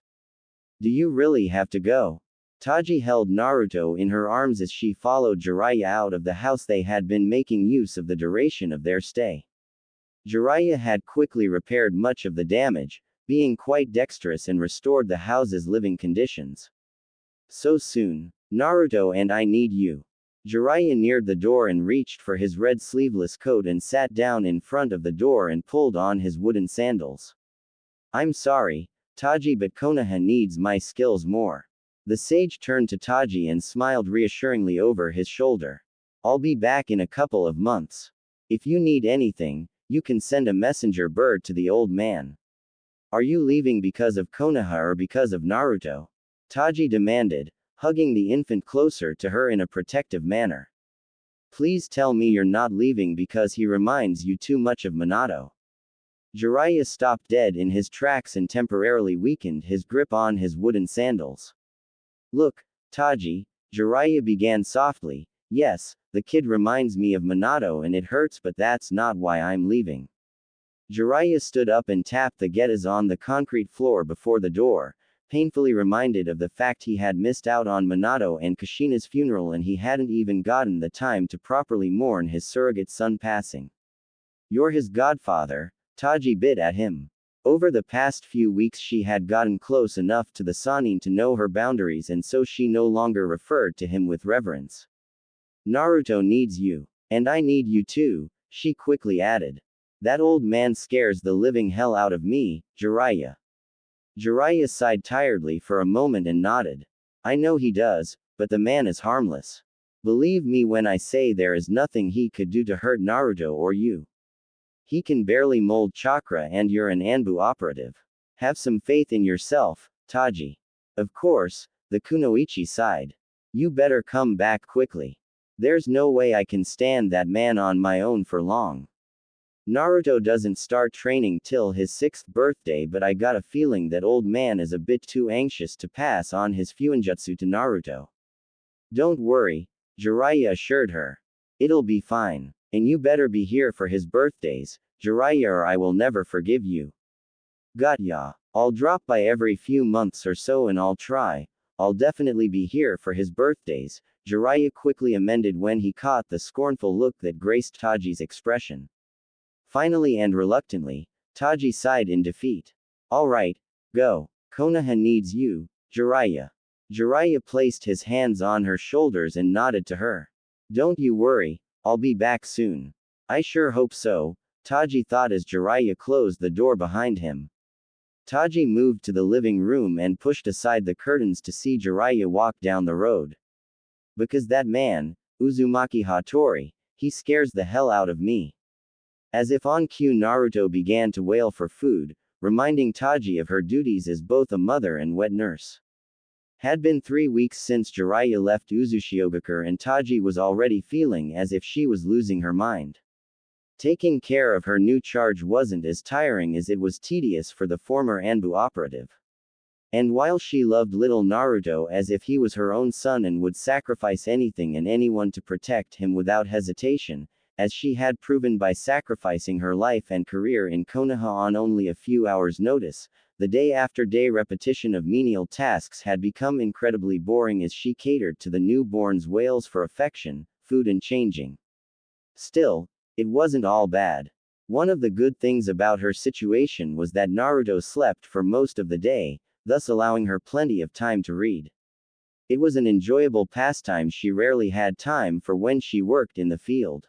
Do you really have to go? Taji held Naruto in her arms as she followed Jiraiya out of the house. They had been making use of the duration of their stay. Jiraiya had quickly repaired much of the damage, being quite dexterous and restored the house's living conditions. So soon? Naruto and I need you. Jiraiya neared the door and reached for his red sleeveless coat and sat down in front of the door and pulled on his wooden sandals. I'm sorry, Taji, but Konoha needs my skills more. The sage turned to Taji and smiled reassuringly over his shoulder. I'll be back in a couple of months. If you need anything, you can send a messenger bird to the old man. Are you leaving because of Konoha or because of Naruto? Taji demanded, hugging the infant closer to her in a protective manner. Please tell me you're not leaving because he reminds you too much of Minato. Jiraiya stopped dead in his tracks and temporarily weakened his grip on his wooden sandals. Look, Taji, Jiraiya began softly, yes, the kid reminds me of Minato and it hurts, but that's not why I'm leaving. Jiraiya stood up and tapped the getas on the concrete floor before the door, painfully reminded of the fact he had missed out on Minato and Kushina's funeral and he hadn't even gotten the time to properly mourn his surrogate son passing. You're his godfather, Taji bit at him. Over the past few weeks she had gotten close enough to the Sannin to know her boundaries, and so she no longer referred to him with reverence. Naruto needs you. And I need you too, she quickly added. That old man scares the living hell out of me, Jiraiya. Jiraiya sighed tiredly for a moment and nodded. I know he does, but the man is harmless. Believe me when I say there is nothing he could do to hurt Naruto or you. He can barely mold chakra and you're an Anbu operative. Have some faith in yourself, Taji. Of course, the Kunoichi sighed. You better come back quickly. There's no way I can stand that man on my own for long. Naruto doesn't start training till his 6th birthday, but I got a feeling that old man is a bit too anxious to pass on his Fuinjutsu to Naruto. Don't worry, Jiraiya assured her. It'll be fine. And you better be here for his birthdays, Jiraiya, or I will never forgive you. Got ya. I'll drop by every few months or so and I'll definitely be here for his birthdays, Jiraiya quickly amended when he caught the scornful look that graced Taji's expression. Finally and reluctantly, Taji sighed in defeat. Alright, go. Konoha needs you, Jiraiya. Jiraiya placed his hands on her shoulders and nodded to her. Don't you worry, I'll be back soon. I sure hope so, Taji thought as Jiraiya closed the door behind him. Taji moved to the living room and pushed aside the curtains to see Jiraiya walk down the road. Because that man, Uzumaki Hattori, he scares the hell out of me. As if on cue, Naruto began to wail for food, reminding Taji of her duties as both a mother and wet nurse. Had been 3 weeks since Jiraiya left Uzushiogakure and Taji was already feeling as if she was losing her mind. Taking care of her new charge wasn't as tiring as it was tedious for the former Anbu operative. And while she loved little Naruto as if he was her own son and would sacrifice anything and anyone to protect him without hesitation, as she had proven by sacrificing her life and career in Konoha on only a few hours' notice, the day-after-day repetition of menial tasks had become incredibly boring as she catered to the newborn's wails for affection, food and changing. Still, it wasn't all bad. One of the good things about her situation was that Naruto slept for most of the day, thus allowing her plenty of time to read. It was an enjoyable pastime she rarely had time for when she worked in the field.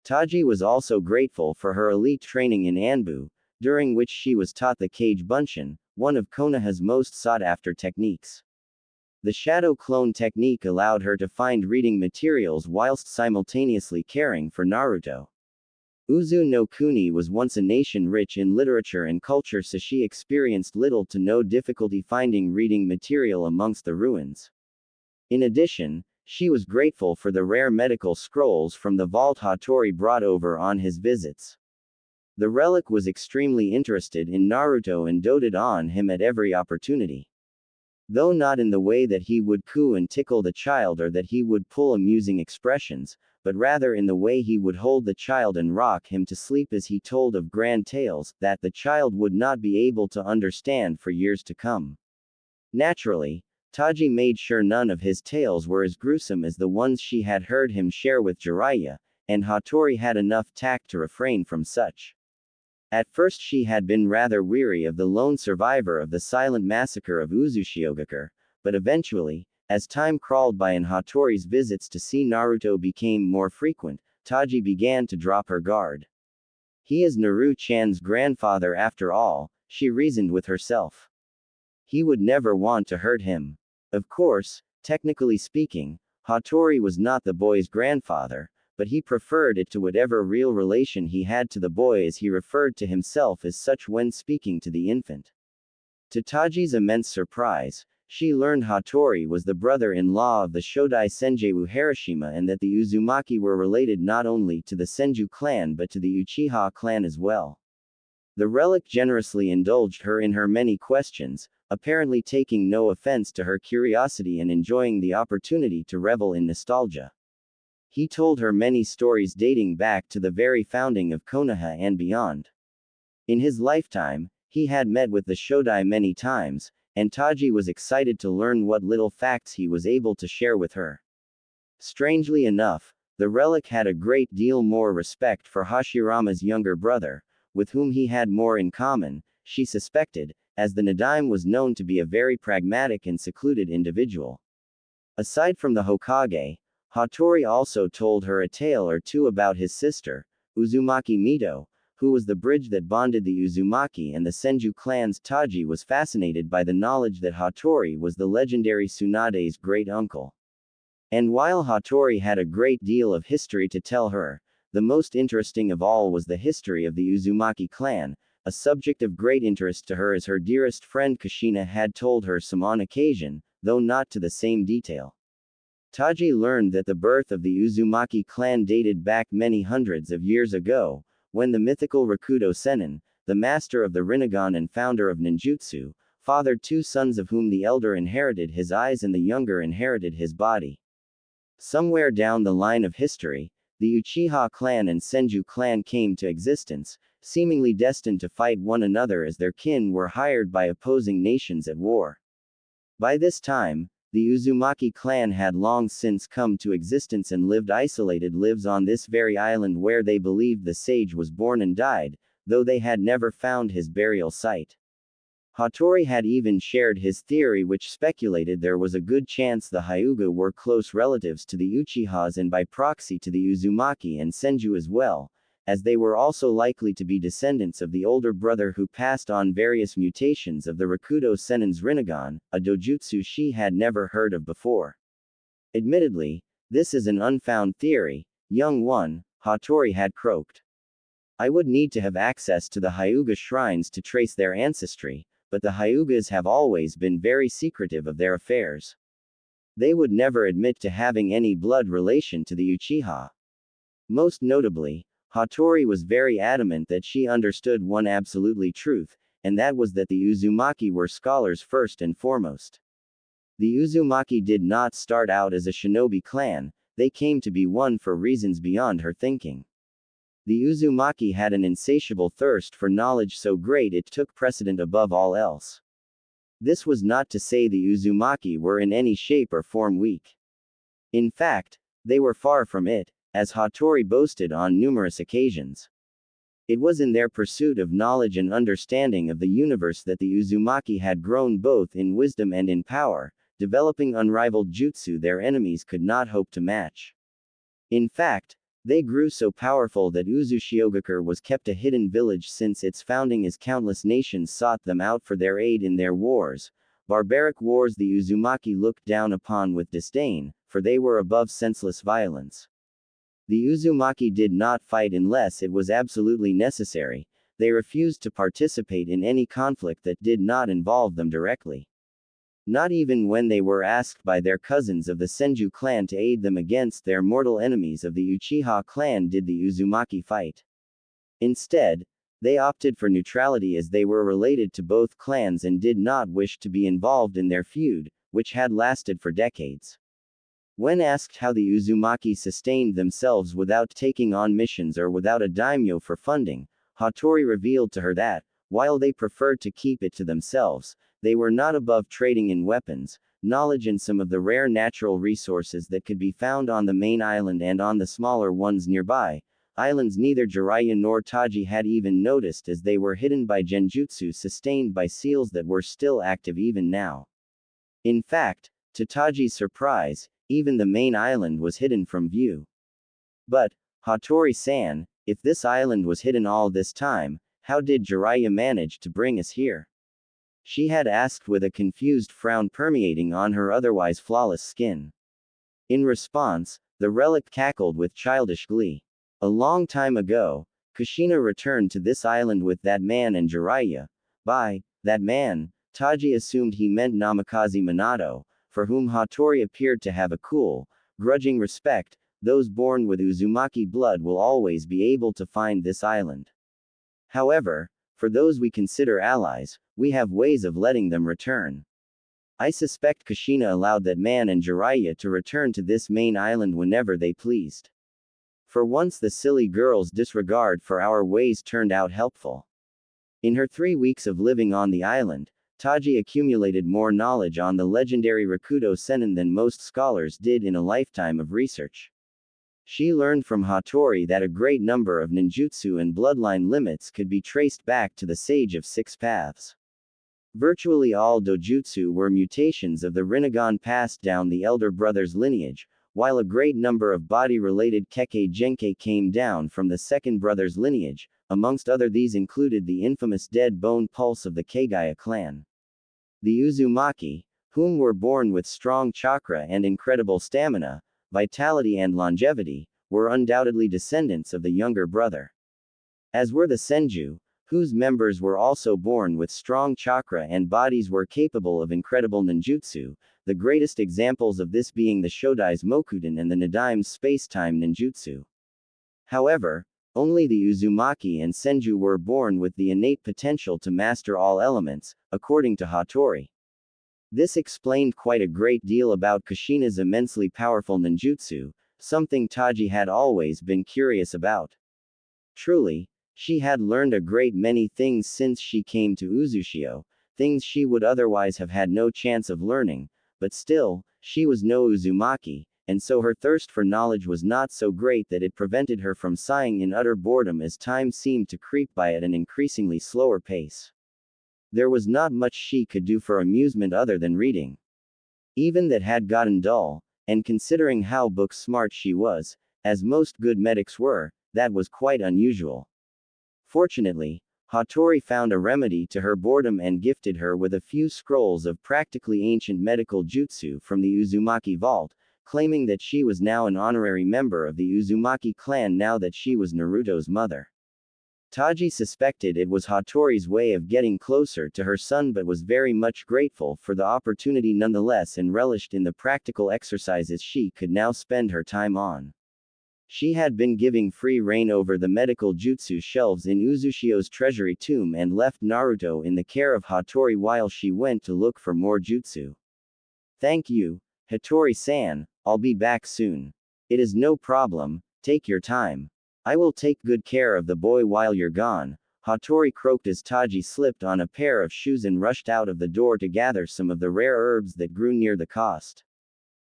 Taji was also grateful for her elite training in Anbu, during which she was taught the Kage Bunshin, one of Konoha's most sought-after techniques. The shadow clone technique allowed her to find reading materials whilst simultaneously caring for Naruto. Uzu no Kuni was once a nation rich in literature and culture, so she experienced little to no difficulty finding reading material amongst the ruins. In addition, she was grateful for the rare medical scrolls from the vault Hattori brought over on his visits. The relic was extremely interested in Naruto and doted on him at every opportunity. Though not in the way that he would coo and tickle the child or that he would pull amusing expressions, but rather in the way he would hold the child and rock him to sleep as he told of grand tales that the child would not be able to understand for years to come. Naturally, Taji made sure none of his tales were as gruesome as the ones she had heard him share with Jiraiya, and Hattori had enough tact to refrain from such. At first she had been rather weary of the lone survivor of the silent massacre of Uzushiogakure, but eventually, as time crawled by and Hattori's visits to see Naruto became more frequent, Taji began to drop her guard. He is Naru-chan's grandfather after all, she reasoned with herself. He would never want to hurt him. Of course, technically speaking, Hattori was not the boy's grandfather, but he preferred it to whatever real relation he had to the boy, as he referred to himself as such when speaking to the infant. To Taji's immense surprise, she learned Hattori was the brother-in-law of the Shodai Senjeiwu Harashima and that the Uzumaki were related not only to the Senju clan but to the Uchiha clan as well. The relic generously indulged her in her many questions, apparently taking no offense to her curiosity and enjoying the opportunity to revel in nostalgia. He told her many stories dating back to the very founding of Konoha and beyond. In his lifetime, he had met with the Shodai many times, and Taji was excited to learn what little facts he was able to share with her. Strangely enough, the relic had a great deal more respect for Hashirama's younger brother, with whom he had more in common, she suspected, as the Nadaime was known to be a very pragmatic and secluded individual. Aside from the Hokage, Hattori also told her a tale or two about his sister, Uzumaki Mito, who was the bridge that bonded the Uzumaki and the Senju clans. Taji was fascinated by the knowledge that Hattori was the legendary Tsunade's great uncle. And while Hattori had a great deal of history to tell her, the most interesting of all was the history of the Uzumaki clan, a subject of great interest to her as her dearest friend Kushina had told her some on occasion, though not to the same detail. Taji learned that the birth of the Uzumaki clan dated back many hundreds of years ago, when the mythical Rakudo Sennin, the master of the Rinnegan and founder of ninjutsu, fathered 2 sons of whom the elder inherited his eyes and the younger inherited his body. Somewhere down the line of history, the Uchiha clan and Senju clan came to existence, seemingly destined to fight one another as their kin were hired by opposing nations at war. By this time, the Uzumaki clan had long since come to existence and lived isolated lives on this very island where they believed the sage was born and died, though they had never found his burial site. Hattori had even shared his theory, which speculated there was a good chance the Hyuga were close relatives to the Uchihas and by proxy to the Uzumaki and Senju as well, as they were also likely to be descendants of the older brother who passed on various mutations of the Rakudo Sennin's Rinnegan, a dojutsu she had never heard of before. Admittedly, this is an unfound theory, young one, Hattori had croaked. I would need to have access to the Hyuga shrines to trace their ancestry, but the Hyugas have always been very secretive of their affairs. They would never admit to having any blood relation to the Uchiha. Most notably, Hattori was very adamant that she understood one absolutely truth, and that was that the Uzumaki were scholars first and foremost. The Uzumaki did not start out as a shinobi clan, they came to be one for reasons beyond her thinking. The Uzumaki had an insatiable thirst for knowledge so great it took precedent above all else. This was not to say the Uzumaki were in any shape or form weak. In fact, they were far from it, as Hattori boasted on numerous occasions. It was in their pursuit of knowledge and understanding of the universe that the Uzumaki had grown both in wisdom and in power, developing unrivaled jutsu their enemies could not hope to match. In fact, they grew so powerful that Uzushiogakure was kept a hidden village since its founding, as countless nations sought them out for their aid in their wars, barbaric wars the Uzumaki looked down upon with disdain, for they were above senseless violence. The Uzumaki did not fight unless it was absolutely necessary, they refused to participate in any conflict that did not involve them directly. Not even when they were asked by their cousins of the Senju clan to aid them against their mortal enemies of the Uchiha clan did the Uzumaki fight. Instead, they opted for neutrality as they were related to both clans and did not wish to be involved in their feud, which had lasted for decades. When asked how the Uzumaki sustained themselves without taking on missions or without a daimyo for funding, Hattori revealed to her that, while they preferred to keep it to themselves, they were not above trading in weapons, knowledge and some of the rare natural resources that could be found on the main island and on the smaller ones nearby, islands neither Jiraiya nor Taji had even noticed as they were hidden by genjutsu sustained by seals that were still active even now. In fact, to Taji's surprise, even the main island was hidden from view. But, Hattori-san, if this island was hidden all this time, how did Jiraiya manage to bring us here? She had asked with a confused frown permeating on her otherwise flawless skin. In response, the relic cackled with childish glee. A long time ago, Kushina returned to this island with that man and Jiraiya. By that man, Taji assumed he meant Namikaze Minato, for whom Hattori appeared to have a cool, grudging respect. Those born with Uzumaki blood will always be able to find this island. However, for those we consider allies, we have ways of letting them return. I suspect Kushina allowed that man and Jiraiya to return to this main island whenever they pleased. For once the silly girl's disregard for our ways turned out helpful. In her 3 weeks of living on the island, Taji accumulated more knowledge on the legendary Rakudo Sennin than most scholars did in a lifetime of research. She learned from Hattori that a great number of ninjutsu and bloodline limits could be traced back to the Sage of Six Paths. Virtually all dojutsu were mutations of the Rinnegan passed down the elder brother's lineage, while a great number of body-related Kekkei Genkai came down from the second brother's lineage. Amongst other these included the infamous dead bone pulse of the Kagaya clan. The Uzumaki, whom were born with strong chakra and incredible stamina, vitality and longevity, were undoubtedly descendants of the younger brother. As were the Senju, whose members were also born with strong chakra and bodies were capable of incredible ninjutsu, the greatest examples of this being the Shodai's Mokuden and the Nidaime's space-time ninjutsu. However, only the Uzumaki and Senju were born with the innate potential to master all elements, according to Hattori. This explained quite a great deal about Kushina's immensely powerful ninjutsu, something Taji had always been curious about. Truly, she had learned a great many things since she came to Uzushio, things she would otherwise have had no chance of learning, but still, she was no Uzumaki, and so her thirst for knowledge was not so great that it prevented her from sighing in utter boredom as time seemed to creep by at an increasingly slower pace. There was not much she could do for amusement other than reading. Even that had gotten dull, and considering how book smart she was, as most good medics were, that was quite unusual. Fortunately, Hattori found a remedy to her boredom and gifted her with a few scrolls of practically ancient medical jutsu from the Uzumaki vault, claiming that she was now an honorary member of the Uzumaki clan now that she was Naruto's mother. Taji suspected it was Hattori's way of getting closer to her son but was very much grateful for the opportunity nonetheless and relished in the practical exercises she could now spend her time on. She had been giving free rein over the medical jutsu shelves in Uzushio's treasury tomb and left Naruto in the care of Hattori while she went to look for more jutsu. Thank you, Hattori-san, I'll be back soon. It is no problem, take your time. I will take good care of the boy while you're gone, Hattori croaked as Taji slipped on a pair of shoes and rushed out of the door to gather some of the rare herbs that grew near the coast.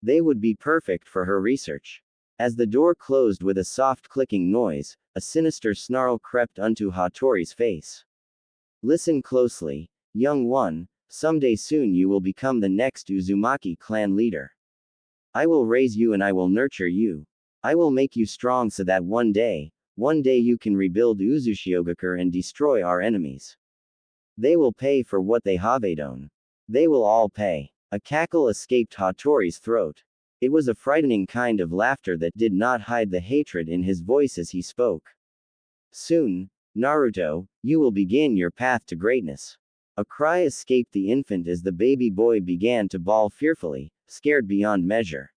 They would be perfect for her research. As the door closed with a soft clicking noise, a sinister snarl crept onto Hattori's face. Listen closely, young one, someday soon you will become the next Uzumaki clan leader. I will raise you and I will nurture you. I will make you strong so that one day you can rebuild Uzushiogakure and destroy our enemies. They will pay for what they have done. They will all pay. A cackle escaped Hattori's throat. It was a frightening kind of laughter that did not hide the hatred in his voice as he spoke. Soon, Naruto, you will begin your path to greatness. A cry escaped the infant as the baby boy began to bawl fearfully, scared beyond measure.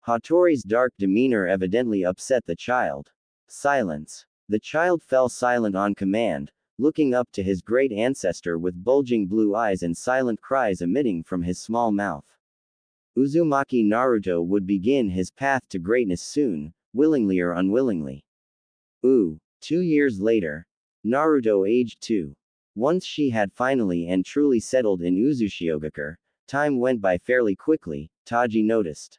Hattori's dark demeanor evidently upset the child. Silence. The child fell silent on command, looking up to his great ancestor with bulging blue eyes and silent cries emitting from his small mouth. Uzumaki Naruto would begin his path to greatness soon, willingly or unwillingly. 2 years later. Naruto aged 2. Once she had finally and truly settled in Uzushiogakure, time went by fairly quickly, Taji noticed.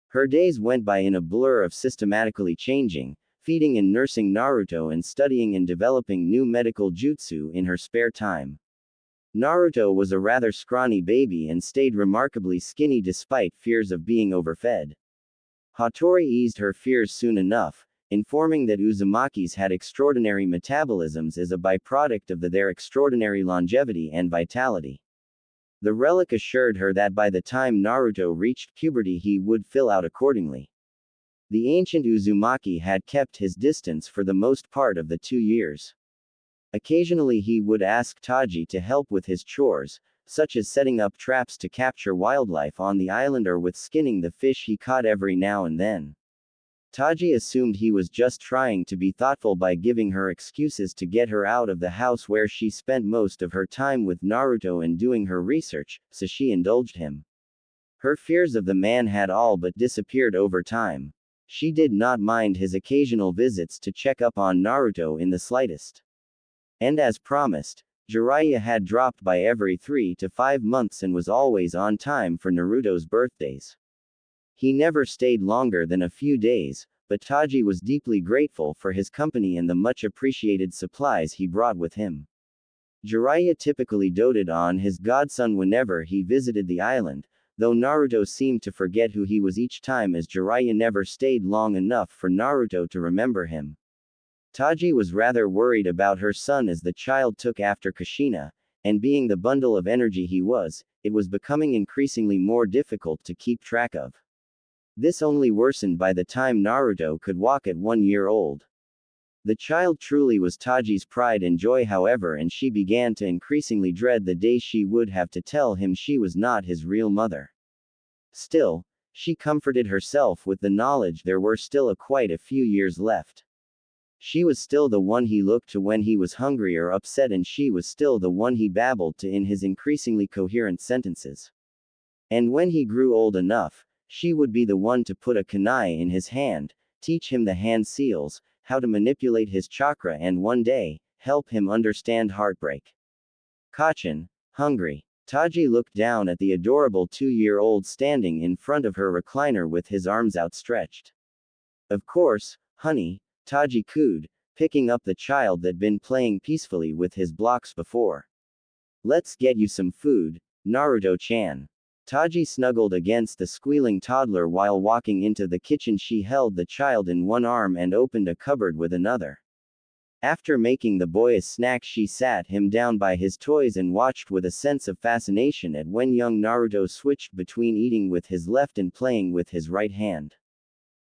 Her days went by in a blur of systematically changing, feeding and nursing Naruto and studying and developing new medical jutsu in her spare time. Naruto was a rather scrawny baby and stayed remarkably skinny despite fears of being overfed. Hattori eased her fears soon enough, informing that Uzumakis had extraordinary metabolisms as a byproduct of their extraordinary longevity and vitality. The relic assured her that by the time Naruto reached puberty he would fill out accordingly. The ancient Uzumaki had kept his distance for the most part of the 2 years. Occasionally he would ask Taji to help with his chores, such as setting up traps to capture wildlife on the island or with skinning the fish he caught every now and then. Taji assumed he was just trying to be thoughtful by giving her excuses to get her out of the house where she spent most of her time with Naruto and doing her research, so she indulged him. Her fears of the man had all but disappeared over time. She did not mind his occasional visits to check up on Naruto in the slightest. And as promised, Jiraiya had dropped by every 3 to 5 months and was always on time for Naruto's birthdays. He never stayed longer than a few days, but Taji was deeply grateful for his company and the much appreciated supplies he brought with him. Jiraiya typically doted on his godson whenever he visited the island, though Naruto seemed to forget who he was each time as Jiraiya never stayed long enough for Naruto to remember him. Taji was rather worried about her son as the child took after Kushina, and being the bundle of energy he was, it was becoming increasingly more difficult to keep track of. This only worsened by the time Naruto could walk at 1 year old. The child truly was Taji's pride and joy however, and she began to increasingly dread the day she would have to tell him she was not his real mother. Still, she comforted herself with the knowledge there were still quite a few years left. She was still the one he looked to when he was hungry or upset, and she was still the one he babbled to in his increasingly coherent sentences. And when he grew old enough, she would be the one to put a kunai in his hand, teach him the hand seals, how to manipulate his chakra, and one day, help him understand heartbreak. Kachin, hungry. Taji looked down at the adorable 2-year-old standing in front of her recliner with his arms outstretched. Of course, honey, Taji cooed, picking up the child that'd been playing peacefully with his blocks before. Let's get you some food, Naruto-chan. Taji snuggled against the squealing toddler while walking into the kitchen. She held the child in one arm and opened a cupboard with another. After making the boy a snack, she sat him down by his toys and watched with a sense of fascination at when young Naruto switched between eating with his left and playing with his right hand.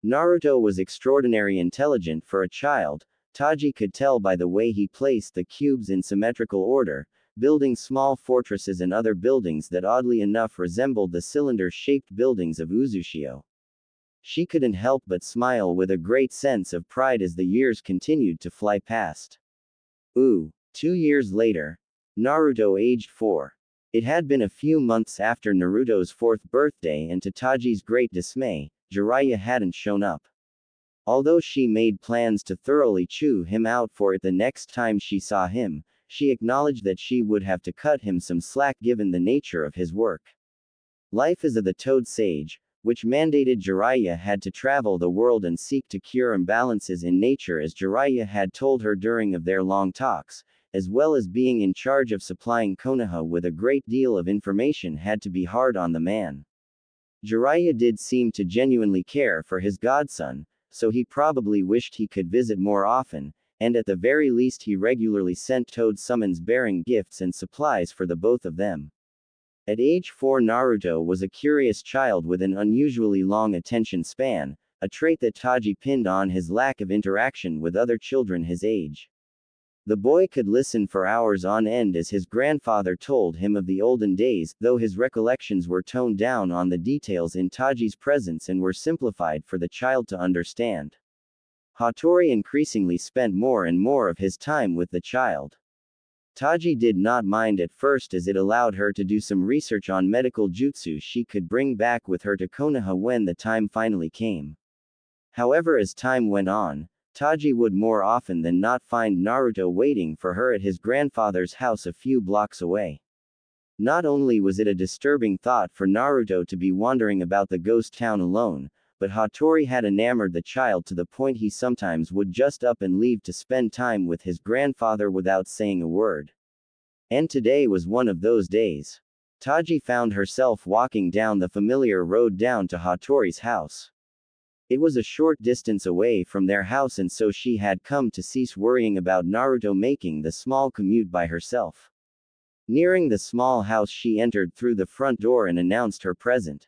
Naruto was extraordinarily intelligent for a child. Taji could tell by the way he placed the cubes in symmetrical order, building small fortresses and other buildings that oddly enough resembled the cylinder-shaped buildings of Uzushio. She couldn't help but smile with a great sense of pride as the years continued to fly past. 2 years later. Naruto aged 4. It had been a few months after Naruto's 4th birthday, and to Taji's great dismay, Jiraiya hadn't shown up. Although she made plans to thoroughly chew him out for it the next time she saw him, she acknowledged that she would have to cut him some slack given the nature of his work. Life as the Toad Sage, which mandated Jiraiya had to travel the world and seek to cure imbalances in nature, as Jiraiya had told her during of their long talks, as well as being in charge of supplying Konoha with a great deal of information, had to be hard on the man. Jiraiya did seem to genuinely care for his godson, so he probably wished he could visit more often, and at the very least he regularly sent Toad summons bearing gifts and supplies for the both of them. At age 4, Naruto was a curious child with an unusually long attention span, a trait that Taji pinned on his lack of interaction with other children his age. The boy could listen for hours on end as his grandfather told him of the olden days, though his recollections were toned down on the details in Taji's presence and were simplified for the child to understand. Hattori increasingly spent more and more of his time with the child. Taji did not mind at first, as it allowed her to do some research on medical jutsu she could bring back with her to Konoha when the time finally came. However, as time went on, Taji would more often than not find Naruto waiting for her at his grandfather's house a few blocks away. Not only was it a disturbing thought for Naruto to be wandering about the ghost town alone, but Hattori had enamored the child to the point he sometimes would just up and leave to spend time with his grandfather without saying a word. And today was one of those days. Taji found herself walking down the familiar road down to Hattori's house. It was a short distance away from their house, and so she had come to cease worrying about Naruto making the small commute by herself. Nearing the small house, she entered through the front door and announced her present.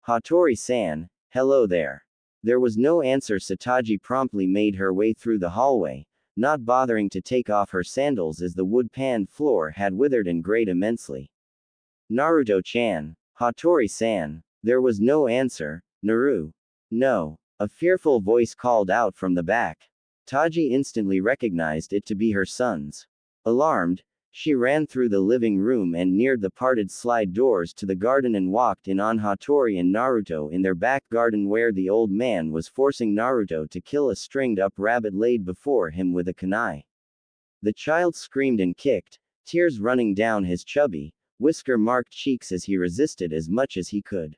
Hattori-san, hello there. There was no answer, so Taji promptly made her way through the hallway, not bothering to take off her sandals as the wood-paned floor had withered and grayed immensely. Naruto-chan. Hattori-san. There was no answer. Naru. No. A fearful voice called out from the back. Taji instantly recognized it to be her son's. Alarmed, she ran through the living room and neared the parted slide doors to the garden and walked in on Hattori and Naruto in their back garden, where the old man was forcing Naruto to kill a stringed-up rabbit laid before him with a kunai. The child screamed and kicked, tears running down his chubby, whisker-marked cheeks as he resisted as much as he could.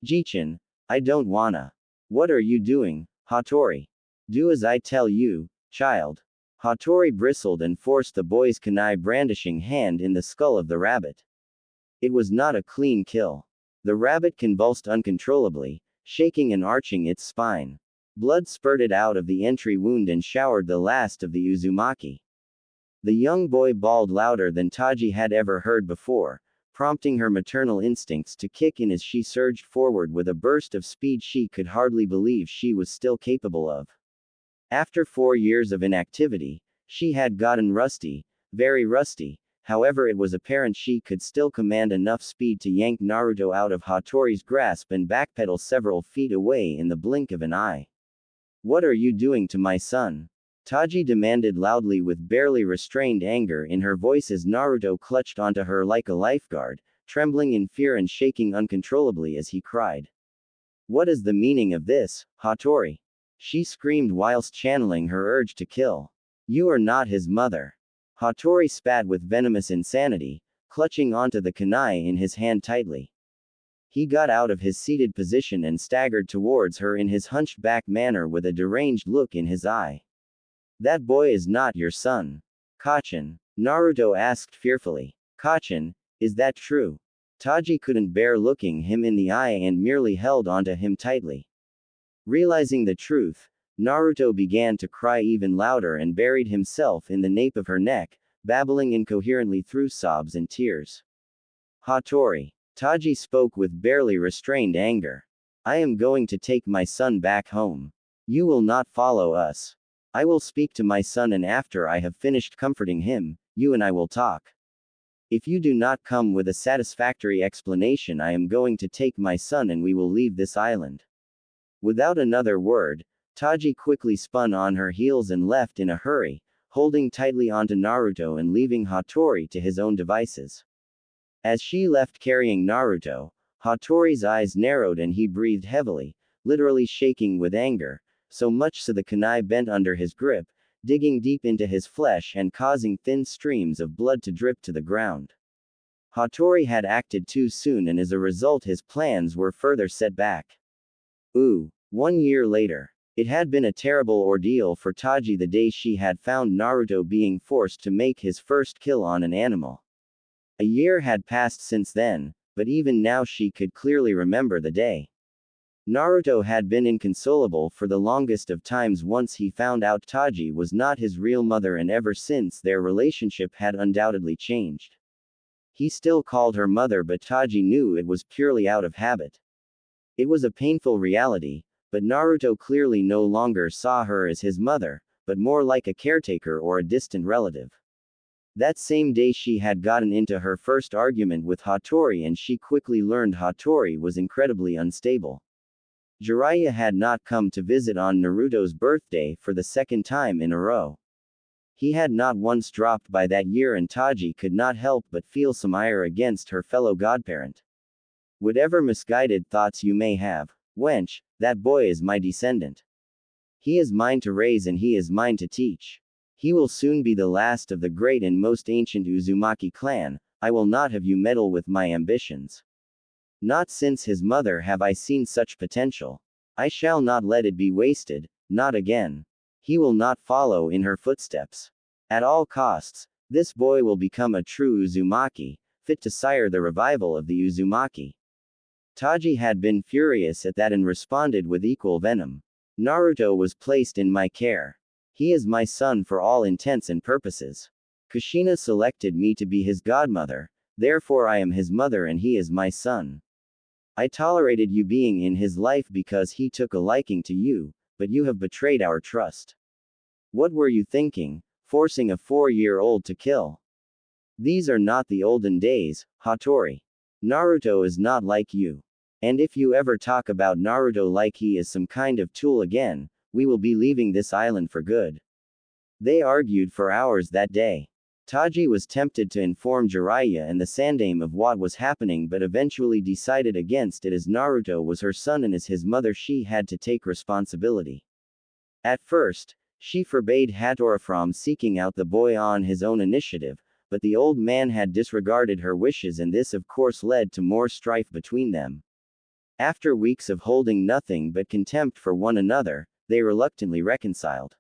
Jichin, I don't wanna. What are you doing, Hattori? Do as I tell you, child. Hattori bristled and forced the boy's kunai brandishing hand in the skull of the rabbit. It was not a clean kill. The rabbit convulsed uncontrollably, shaking and arching its spine. Blood spurted out of the entry wound and showered the last of the Uzumaki. The young boy bawled louder than Taji had ever heard before, prompting her maternal instincts to kick in as she surged forward with a burst of speed she could hardly believe she was still capable of. After 4 years of inactivity, she had gotten rusty, very rusty. However, it was apparent she could still command enough speed to yank Naruto out of Hattori's grasp and backpedal several feet away in the blink of an eye. What are you doing to my son? Taji demanded loudly with barely restrained anger in her voice as Naruto clutched onto her like a lifeguard, trembling in fear and shaking uncontrollably as he cried. What is the meaning of this, Hattori? She screamed whilst channeling her urge to kill. You are not his mother. Hattori spat with venomous insanity, clutching onto the kunai in his hand tightly. He got out of his seated position and staggered towards her in his hunched back manner with a deranged look in his eye. That boy is not your son. Kachin? Naruto asked fearfully. Kachin, is that true? Taji couldn't bear looking him in the eye and merely held onto him tightly. Realizing the truth, Naruto began to cry even louder and buried himself in the nape of her neck, babbling incoherently through sobs and tears. Hattori. Taji spoke with barely restrained anger. I am going to take my son back home. You will not follow us. I will speak to my son, and after I have finished comforting him, you and I will talk. If you do not come with a satisfactory explanation, I am going to take my son and we will leave this island. Without another word, Taji quickly spun on her heels and left in a hurry, holding tightly onto Naruto and leaving Hattori to his own devices. As she left carrying Naruto, Hattori's eyes narrowed and he breathed heavily, literally shaking with anger, so much so the kunai bent under his grip, digging deep into his flesh and causing thin streams of blood to drip to the ground. Hattori had acted too soon, and as a result his plans were further set back. 1 year later. It had been a terrible ordeal for Taji the day she had found Naruto being forced to make his first kill on an animal. A year had passed since then, but even now she could clearly remember the day. Naruto had been inconsolable for the longest of times once he found out Taji was not his real mother, and ever since their relationship had undoubtedly changed. He still called her mother, but Taji knew it was purely out of habit. It was a painful reality, but Naruto clearly no longer saw her as his mother, but more like a caretaker or a distant relative. That same day she had gotten into her first argument with Hattori, and she quickly learned Hattori was incredibly unstable. Jiraiya had not come to visit on Naruto's birthday for the second time in a row. He had not once dropped by that year, and Taji could not help but feel some ire against her fellow godparent. Whatever misguided thoughts you may have, wench, that boy is my descendant. He is mine to raise and he is mine to teach. He will soon be the last of the great and most ancient Uzumaki clan. I will not have you meddle with my ambitions. Not since his mother have I seen such potential. I shall not let it be wasted, not again. He will not follow in her footsteps. At all costs, this boy will become a true Uzumaki, fit to sire the revival of the Uzumaki. Taji had been furious at that and responded with equal venom. Naruto was placed in my care. He is my son for all intents and purposes. Kushina selected me to be his godmother, therefore I am his mother and he is my son. I tolerated you being in his life because he took a liking to you, but you have betrayed our trust. What were you thinking, forcing a 4-year-old to kill? These are not the olden days, Hattori. Naruto is not like you. And if you ever talk about Naruto like he is some kind of tool again, we will be leaving this island for good. They argued for hours that day. Taji was tempted to inform Jiraiya and the Sandaime of what was happening, but eventually decided against it, as Naruto was her son and as his mother she had to take responsibility. At first, she forbade Hattori from seeking out the boy on his own initiative, but the old man had disregarded her wishes, and this of course led to more strife between them. After weeks of holding nothing but contempt for one another, they reluctantly reconciled.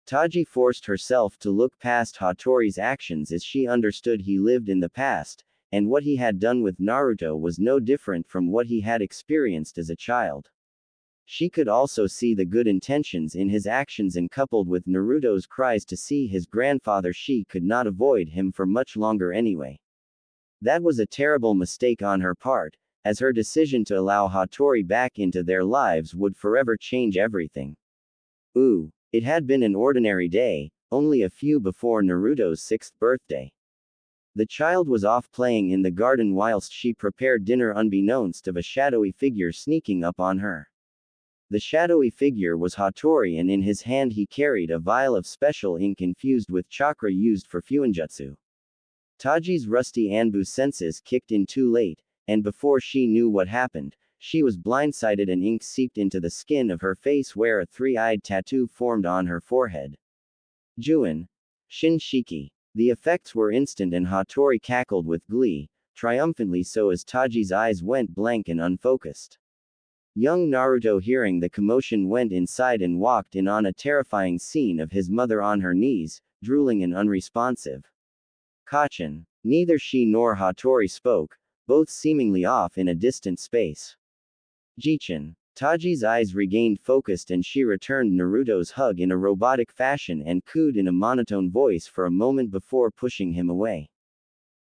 Taji forced herself to look past Hattori's actions as she understood he lived in the past, and what he had done with Naruto was no different from what he had experienced as a child. She could also see the good intentions in his actions, and coupled with Naruto's cries to see his grandfather, she could not avoid him for much longer anyway. That was a terrible mistake on her part, as her decision to allow Hattori back into their lives would forever change everything. It had been an ordinary day, only a few before Naruto's 6th birthday. The child was off playing in the garden whilst she prepared dinner, unbeknownst of a shadowy figure sneaking up on her. The shadowy figure was Hattori, and in his hand he carried a vial of special ink infused with chakra used for fuinjutsu. Taji's rusty Anbu senses kicked in too late, and before she knew what happened, she was blindsided and ink seeped into the skin of her face, where a 3-eyed tattoo formed on her forehead. Juin. Shinshiki. The effects were instant and Hattori cackled with glee, triumphantly so as Taji's eyes went blank and unfocused. Young Naruto, hearing the commotion, went inside and walked in on a terrifying scene of his mother on her knees, drooling and unresponsive. Kachin. Neither she nor Hattori spoke, both seemingly off in a distant space. Jichin. Taji's eyes regained focus and she returned Naruto's hug in a robotic fashion and cooed in a monotone voice for a moment before pushing him away.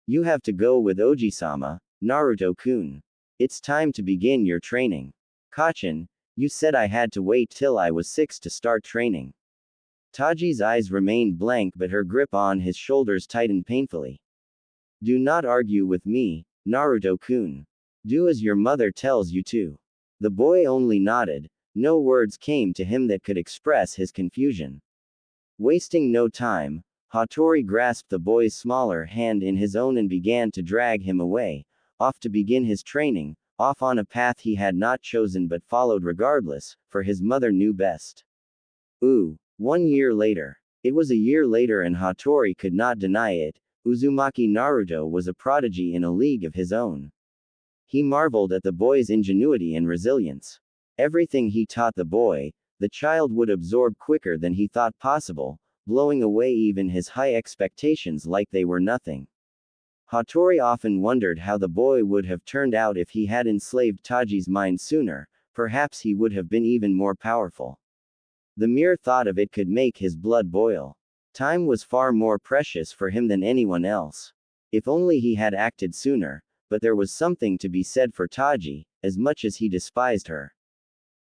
You have to go with Oji-sama, Naruto-kun. It's time to begin your training. Kachin, you said I had to wait till I was 6 to start training. Taji's eyes remained blank but her grip on his shoulders tightened painfully. Do not argue with me, Naruto-kun. Do as your mother tells you to. The boy only nodded, no words came to him that could express his confusion. Wasting no time, Hattori grasped the boy's smaller hand in his own and began to drag him away, off to begin his training, off on a path he had not chosen but followed regardless, for his mother knew best. 1 year later. It was a year later and Hattori could not deny it, Uzumaki Naruto was a prodigy in a league of his own. He marveled at the boy's ingenuity and resilience. Everything he taught the boy, the child would absorb quicker than he thought possible, blowing away even his high expectations like they were nothing. Hattori often wondered how the boy would have turned out if he had enslaved Taji's mind sooner, perhaps he would have been even more powerful. The mere thought of it could make his blood boil. Time was far more precious for him than anyone else. If only he had acted sooner, but there was something to be said for Taji, as much as he despised her.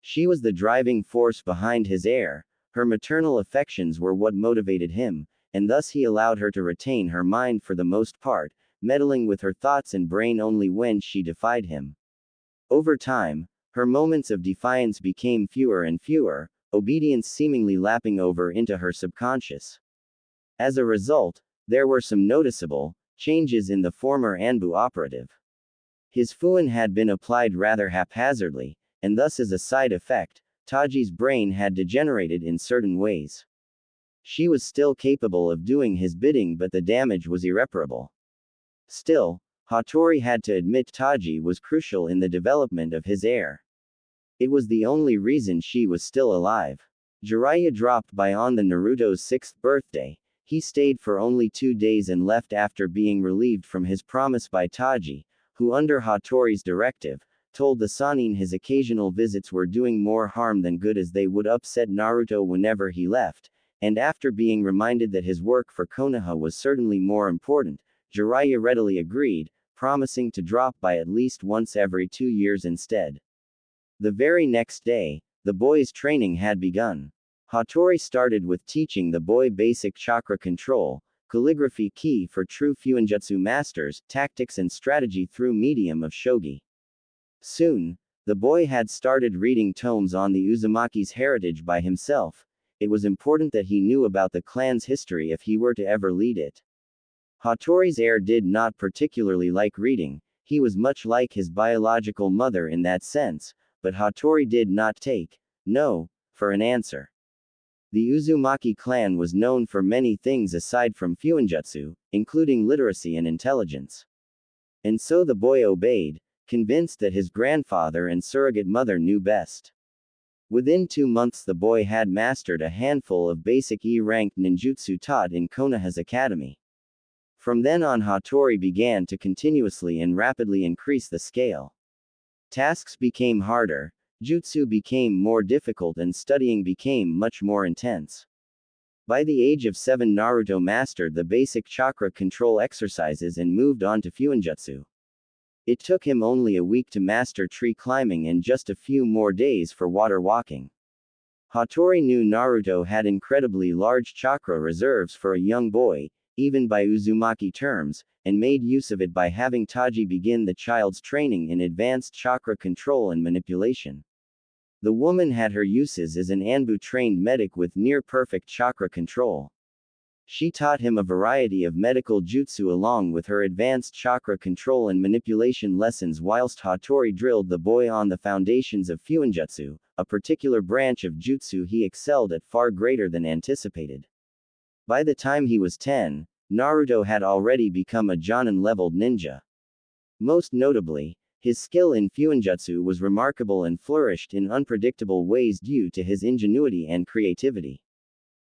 She was the driving force behind his heir, her maternal affections were what motivated him, and thus he allowed her to retain her mind for the most part, meddling with her thoughts and brain only when she defied him. Over time, her moments of defiance became fewer and fewer, obedience seemingly lapping over into her subconscious. As a result, there were some noticeable changes in the former Anbu operative. His fuin had been applied rather haphazardly, and thus as a side effect, Taji's brain had degenerated in certain ways. She was still capable of doing his bidding but the damage was irreparable. Still, Hattori had to admit Taji was crucial in the development of his heir. It was the only reason she was still alive. Jiraiya dropped by on the Naruto's 6th birthday. He stayed for only 2 days and left after being relieved from his promise by Taji, who under Hattori's directive, told the Sannin his occasional visits were doing more harm than good as they would upset Naruto whenever he left, and after being reminded that his work for Konoha was certainly more important, Jiraiya readily agreed, promising to drop by at least once every 2 years instead. The very next day, the boy's training had begun. Hattori started with teaching the boy basic chakra control, calligraphy key for true fuinjutsu masters, tactics and strategy through medium of shogi. Soon, the boy had started reading tomes on the Uzumaki's heritage by himself. It was important that he knew about the clan's history if he were to ever lead it. Hattori's heir did not particularly like reading, he was much like his biological mother in that sense, but Hattori did not take no for an answer. The Uzumaki clan was known for many things aside from fuinjutsu, including literacy and intelligence. And so the boy obeyed, convinced that his grandfather and surrogate mother knew best. Within 2 months the boy had mastered a handful of basic E-ranked ninjutsu taught in Konoha's academy. From then on Hattori began to continuously and rapidly increase the scale. Tasks became harder, jutsu became more difficult and studying became much more intense. By the age of 7 Naruto mastered the basic chakra control exercises and moved on to fuinjutsu. It took him only a week to master tree climbing and just a few more days for water walking. Hattori knew Naruto had incredibly large chakra reserves for a young boy, even by Uzumaki terms, and made use of it by having Taji begin the child's training in advanced chakra control and manipulation. The woman had her uses as an Anbu-trained medic with near-perfect chakra control. She taught him a variety of medical jutsu along with her advanced chakra control and manipulation lessons whilst Hattori drilled the boy on the foundations of fuinjutsu, a particular branch of jutsu he excelled at far greater than anticipated. By the time he was 10, Naruto had already become a Jonin-leveled ninja. Most notably, his skill in fuinjutsu was remarkable and flourished in unpredictable ways due to his ingenuity and creativity.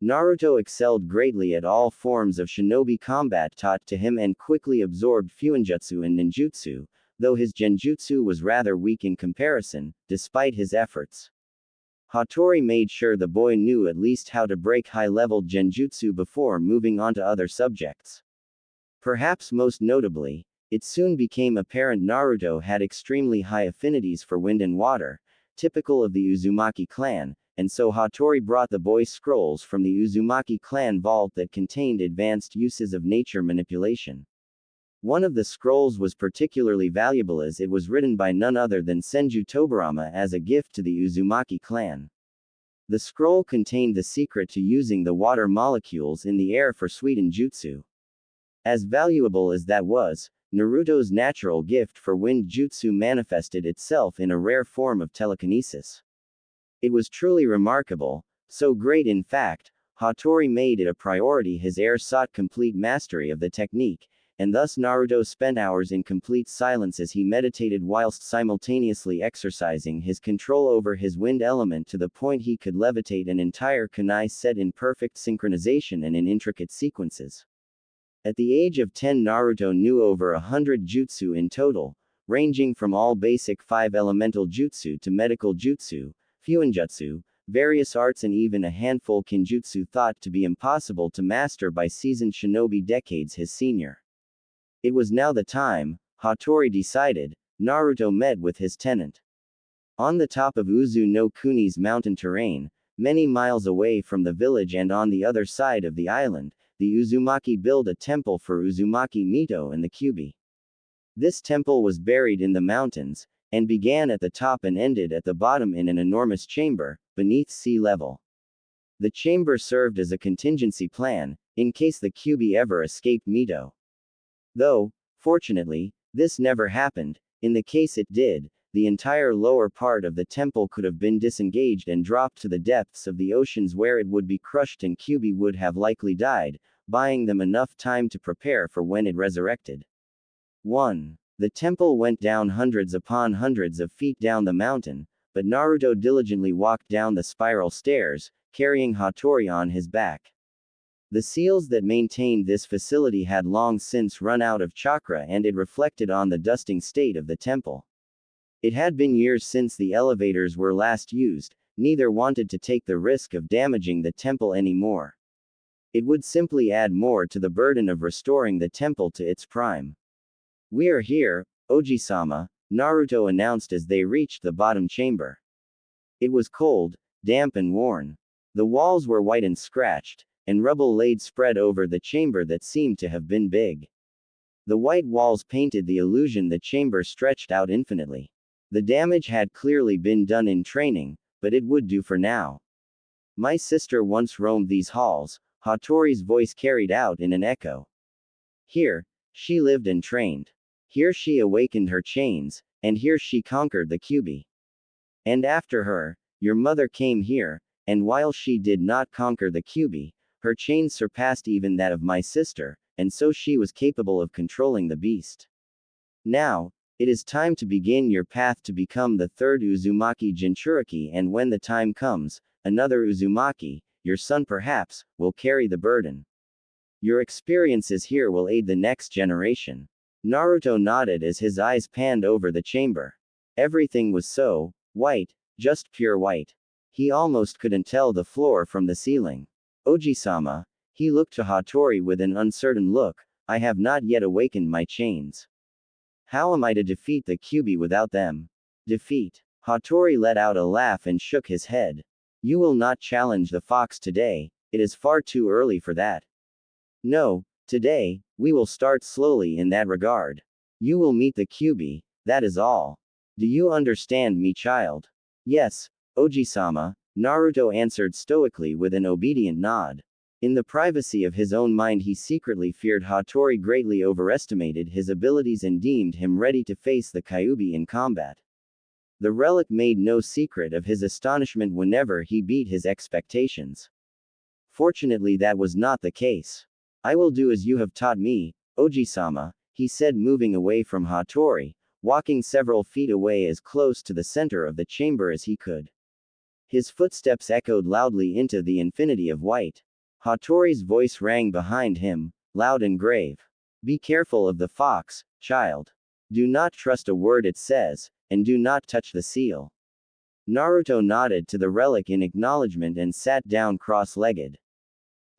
Naruto excelled greatly at all forms of shinobi combat taught to him and quickly absorbed fuinjutsu and ninjutsu, though his genjutsu was rather weak in comparison, despite his efforts. Hattori made sure the boy knew at least how to break high-level genjutsu before moving on to other subjects. Perhaps most notably, it soon became apparent Naruto had extremely high affinities for wind and water, typical of the Uzumaki clan, and so Hattori brought the boy scrolls from the Uzumaki clan vault that contained advanced uses of nature manipulation. One of the scrolls was particularly valuable as it was written by none other than Senju Tobirama as a gift to the Uzumaki clan. The scroll contained the secret to using the water molecules in the air for Suiten Jutsu. As valuable as that was, Naruto's natural gift for wind jutsu manifested itself in a rare form of telekinesis. It was truly remarkable, so great in fact, Hattori made it a priority his heir sought complete mastery of the technique, and thus Naruto spent hours in complete silence as he meditated whilst simultaneously exercising his control over his wind element to the point he could levitate an entire kunai set in perfect synchronization and in intricate sequences. At the age of 10 Naruto knew over 100 jutsu in total, ranging from all basic 5 elemental jutsu to medical jutsu, fuinjutsu, various arts and even a handful kinjutsu thought to be impossible to master by seasoned shinobi decades his senior. It was now the time, Hattori decided. Naruto met with his tenant. On the top of Uzu no Kuni's mountain terrain, many miles away from the village and on the other side of the island, the Uzumaki built a temple for Uzumaki Mito and the Kyubi. This temple was buried in the mountains, and began at the top and ended at the bottom in an enormous chamber, beneath sea level. The chamber served as a contingency plan, in case the Kyubi ever escaped Mito. Though, fortunately, this never happened. In the case it did, the entire lower part of the temple could have been disengaged and dropped to the depths of the oceans where it would be crushed and Kyubi would have likely died, buying them enough time to prepare for when it resurrected. 1. The temple went down hundreds upon hundreds of feet down the mountain, but Naruto diligently walked down the spiral stairs, carrying Hattori on his back. The seals that maintained this facility had long since run out of chakra and it reflected on the dusting state of the temple. It had been years since the elevators were last used, neither wanted to take the risk of damaging the temple anymore. It would simply add more to the burden of restoring the temple to its prime. "We are here, Oji-sama," Naruto announced as they reached the bottom chamber. It was cold, damp and worn. The walls were white and scratched, and rubble laid spread over the chamber that seemed to have been big. The white walls painted the illusion the chamber stretched out infinitely. The damage had clearly been done in training, but it would do for now. "My sister once roamed these halls," Hattori's voice carried out in an echo. "Here, she lived and trained. Here she awakened her chains, and here she conquered the Kyubi. And after her, your mother came here, and while she did not conquer the Kyubi, her chains surpassed even that of my sister, and so she was capable of controlling the beast. Now, it is time to begin your path to become the third Uzumaki Jinchuriki, and when the time comes, another Uzumaki, your son perhaps, will carry the burden. Your experiences here will aid the next generation." Naruto nodded as his eyes panned over the chamber. Everything was so white, just pure white. He almost couldn't tell the floor from the ceiling. "Oji-sama," he looked to Hattori with an uncertain look, "I have not yet awakened my chains. How am I to defeat the Kyubi without them?" "Defeat?" Hattori let out a laugh and shook his head. "You will not challenge the fox today, it is far too early for that. No, today, we will start slowly in that regard. You will meet the Kyubi, that is all. Do you understand me, child?" "Yes, Oji-sama," Naruto answered stoically with an obedient nod. In the privacy of his own mind he secretly feared Hattori greatly overestimated his abilities and deemed him ready to face the Kyubi in combat. The relic made no secret of his astonishment whenever he beat his expectations. Fortunately that was not the case. "I will do as you have taught me, Oji-sama," he said, moving away from Hattori, walking several feet away as close to the center of the chamber as he could. His footsteps echoed loudly into the infinity of white. Hattori's voice rang behind him, loud and grave. Be careful of the fox, child. Do not trust a word it says, and do not touch the seal. Naruto nodded to the relic in acknowledgement and sat down cross-legged.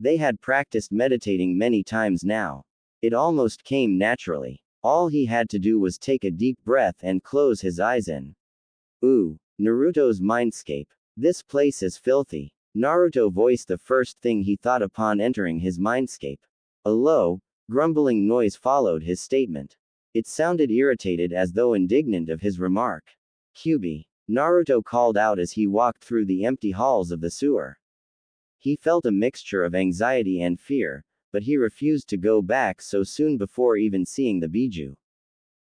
They had practiced meditating many times now. It almost came naturally. All he had to do was take a deep breath and close his eyes in. Ooh, Naruto's mindscape. This place is filthy. Naruto voiced the first thing he thought upon entering his mindscape. A low, grumbling noise followed his statement. It sounded irritated as though indignant of his remark. Kyubi, Naruto called out as he walked through the empty halls of the sewer. He felt a mixture of anxiety and fear, but he refused to go back so soon before even seeing the Biju.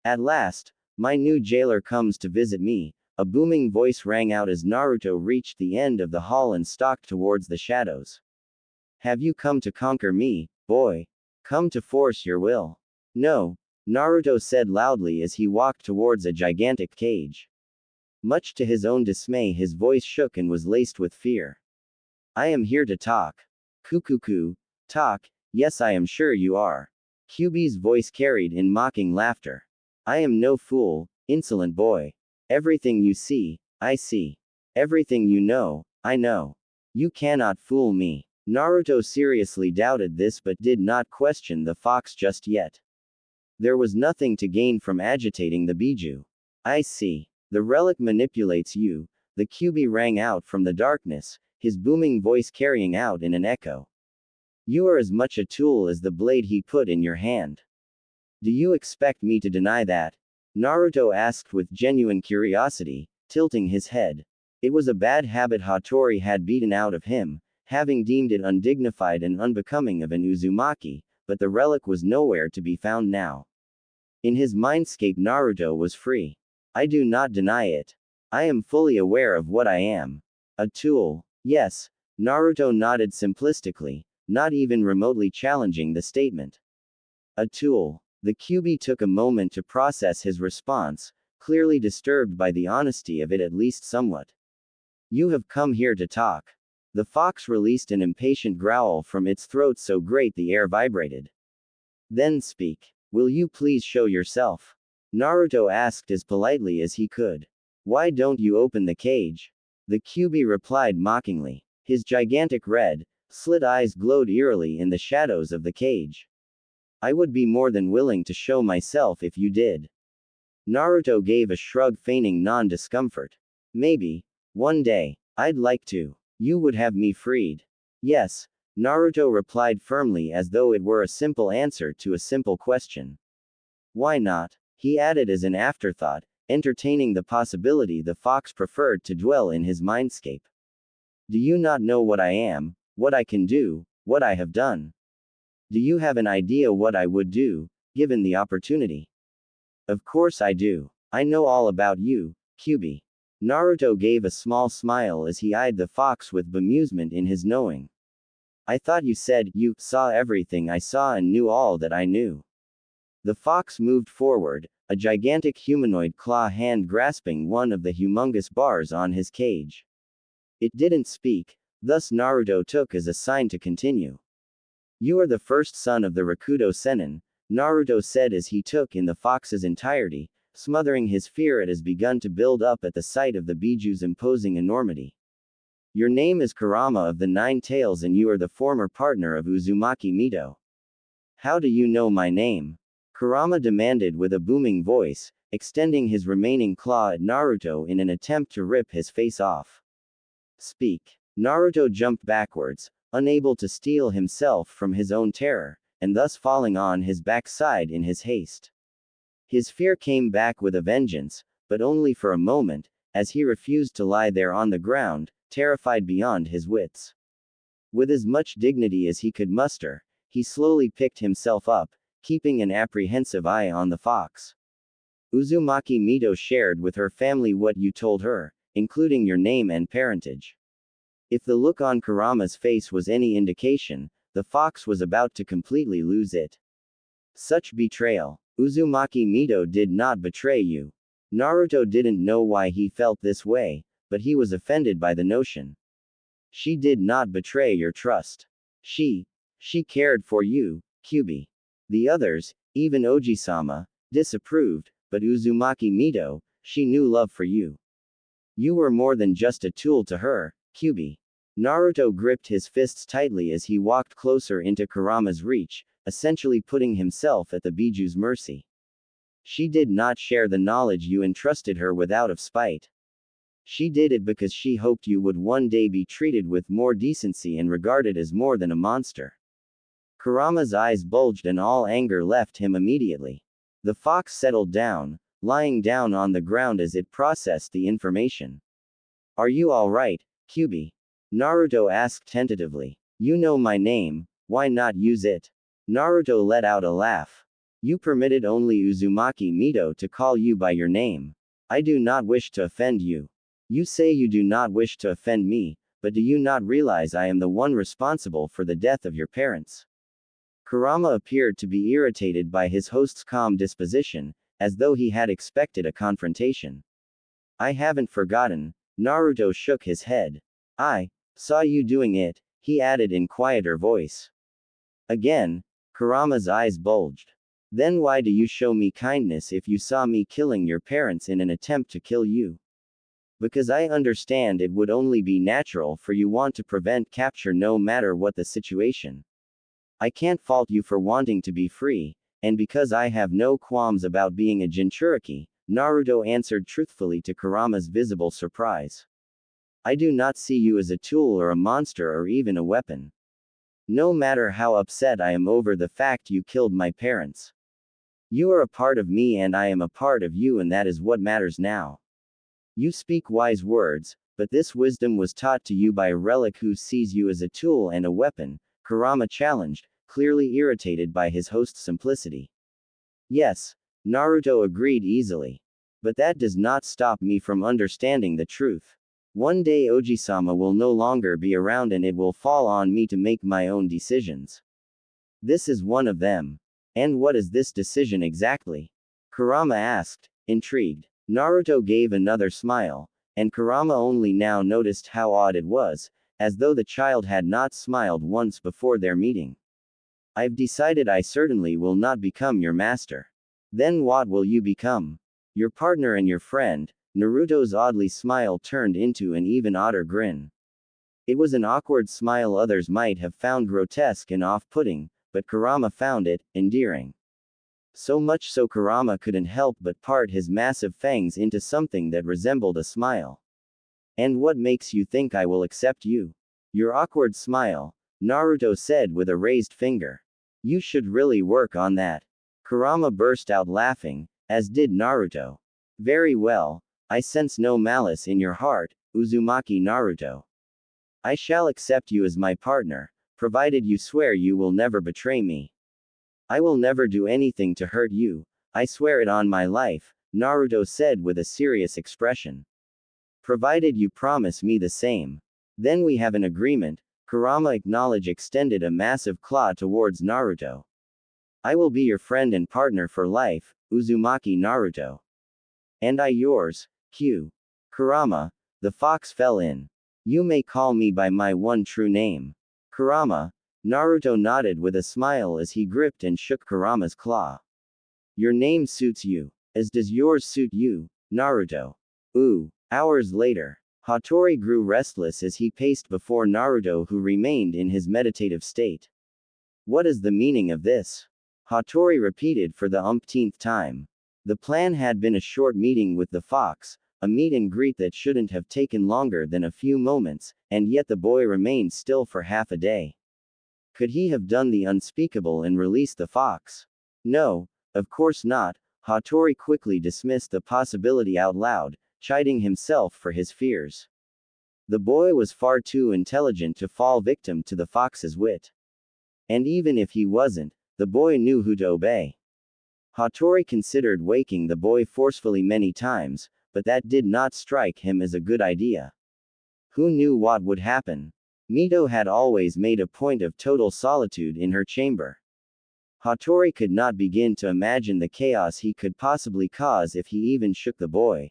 At last, my new jailer comes to visit me, a booming voice rang out as Naruto reached the end of the hall and stalked towards the shadows. Have you come to conquer me, boy? Come to force your will? No, Naruto said loudly as he walked towards a gigantic cage. Much to his own dismay, his voice shook and was laced with fear. I am here to talk. Kukuku, talk, yes, I am sure you are. Kyubi's voice carried in mocking laughter. I am no fool, insolent boy. Everything you see, I see. Everything you know, I know. You cannot fool me. Naruto seriously doubted this but did not question the fox just yet. There was nothing to gain from agitating the Biju. I see. The relic manipulates you, the Kyubi rang out from the darkness, his booming voice carrying out in an echo. You are as much a tool as the blade he put in your hand. Do you expect me to deny that? Naruto asked with genuine curiosity, tilting his head. It was a bad habit Hattori had beaten out of him, having deemed it undignified and unbecoming of an Uzumaki, but the relic was nowhere to be found now. In his mindscape Naruto was free. I do not deny it. I am fully aware of what I am. A tool. Yes, Naruto nodded simplistically, not even remotely challenging the statement. A tool. The Kyubi took a moment to process his response, clearly disturbed by the honesty of it at least somewhat. You have come here to talk. The fox released an impatient growl from its throat so great the air vibrated. Then speak. Will you please show yourself? Naruto asked as politely as he could. Why don't you open the cage? The Kyubi replied mockingly. His gigantic red, slit eyes glowed eerily in the shadows of the cage. I would be more than willing to show myself if you did. Naruto gave a shrug feigning non-discomfort. Maybe. One day. I'd like to. You would have me freed. Yes. Naruto replied firmly as though it were a simple answer to a simple question. Why not? He added as an afterthought, entertaining the possibility the fox preferred to dwell in his mindscape. Do you not know what I am, what I can do, what I have done? Do you have an idea what I would do, given the opportunity? Of course I do. I know all about you, Kyubi. Naruto gave a small smile as he eyed the fox with bemusement in his knowing. I thought you said you saw everything I saw and knew all that I knew. The fox moved forward, a gigantic humanoid claw hand grasping one of the humongous bars on his cage. It didn't speak, thus Naruto took as a sign to continue. You are the first son of the Rakudo Sennin, Naruto said as he took in the fox's entirety, smothering his fear it has begun to build up at the sight of the Biju's imposing enormity. Your name is Kurama of the Nine Tails and you are the former partner of Uzumaki Mito. How do you know my name? Kurama demanded with a booming voice, extending his remaining claw at Naruto in an attempt to rip his face off. Speak. Naruto jumped backwards, unable to steel himself from his own terror, and thus falling on his backside in his haste. His fear came back with a vengeance, but only for a moment, as he refused to lie there on the ground, terrified beyond his wits. With as much dignity as he could muster, he slowly picked himself up, keeping an apprehensive eye on the fox. Uzumaki Mito shared with her family what you told her, including your name and parentage. If the look on Kurama's face was any indication, the fox was about to completely lose it. Such betrayal. Uzumaki Mito did not betray you. Naruto didn't know why he felt this way, but he was offended by the notion. She did not betray your trust. She, she cared for you, Kyubi. The others, even Oji-sama, disapproved, but Uzumaki Mito, she knew love for you. You were more than just a tool to her, Kyubi. Naruto gripped his fists tightly as he walked closer into Kurama's reach, essentially putting himself at the Biju's mercy. She did not share the knowledge you entrusted her with out of spite. She did it because she hoped you would one day be treated with more decency and regarded as more than a monster. Kurama's eyes bulged and all anger left him immediately. The fox settled down, lying down on the ground as it processed the information. Are you alright, Kyubi? Naruto asked tentatively. You know my name, why not use it? Naruto let out a laugh. You permitted only Uzumaki Mito to call you by your name. I do not wish to offend you. You say you do not wish to offend me, but do you not realize I am the one responsible for the death of your parents? Kurama appeared to be irritated by his host's calm disposition, as though he had expected a confrontation. I haven't forgotten. Naruto shook his head. I saw you doing it, he added in quieter voice. Again, Kurama's eyes bulged. Then why do you show me kindness if you saw me killing your parents in an attempt to kill you? Because I understand it would only be natural for you want to prevent capture no matter what the situation. I can't fault you for wanting to be free, and because I have no qualms about being a Jinchuriki, Naruto answered truthfully to Kurama's visible surprise. I do not see you as a tool or a monster or even a weapon. No matter how upset I am over the fact you killed my parents. You are a part of me and I am a part of you, and that is what matters now. You speak wise words, but this wisdom was taught to you by a relic who sees you as a tool and a weapon, Kurama challenged, clearly irritated by his host's simplicity. Yes, Naruto agreed easily. But that does not stop me from understanding the truth. One day Oji-sama will no longer be around and it will fall on me to make my own decisions. This is one of them. And what is this decision exactly? Kurama asked, intrigued. Naruto gave another smile, and Kurama only now noticed how odd it was, as though the child had not smiled once before their meeting. I've decided I certainly will not become your master. Then what will you become? Your partner and your friend. Naruto's oddly smile turned into an even odder grin. It was an awkward smile others might have found grotesque and off-putting, but Kurama found it endearing. So much so Kurama couldn't help but part his massive fangs into something that resembled a smile. And what makes you think I will accept you? Your awkward smile, Naruto said with a raised finger. You should really work on that. Kurama burst out laughing, as did Naruto. Very well, I sense no malice in your heart, Uzumaki Naruto. I shall accept you as my partner, provided you swear you will never betray me. I will never do anything to hurt you, I swear it on my life, Naruto said with a serious expression. Provided you promise me the same. Then we have an agreement. Kurama extended a massive claw towards Naruto. I will be your friend and partner for life, Uzumaki Naruto. And I yours, Q. Kurama. The fox fell in. You may call me by my one true name. Kurama. Naruto nodded with a smile as he gripped and shook Kurama's claw. Your name suits you. As does yours suit you, Naruto. Ooh. Hours later, Hattori grew restless as he paced before Naruto, who remained in his meditative state. What is the meaning of this? Hattori repeated for the umpteenth time. The plan had been a short meeting with the fox, a meet and greet that shouldn't have taken longer than a few moments, and yet the boy remained still for half a day. Could he have done the unspeakable and released the fox? No, of course not. Hattori quickly dismissed the possibility out loud, chiding himself for his fears. The boy was far too intelligent to fall victim to the fox's wit. And even if he wasn't, the boy knew who to obey. Hattori considered waking the boy forcefully many times, but that did not strike him as a good idea. Who knew what would happen? Mito had always made a point of total solitude in her chamber. Hattori could not begin to imagine the chaos he could possibly cause if he even shook the boy.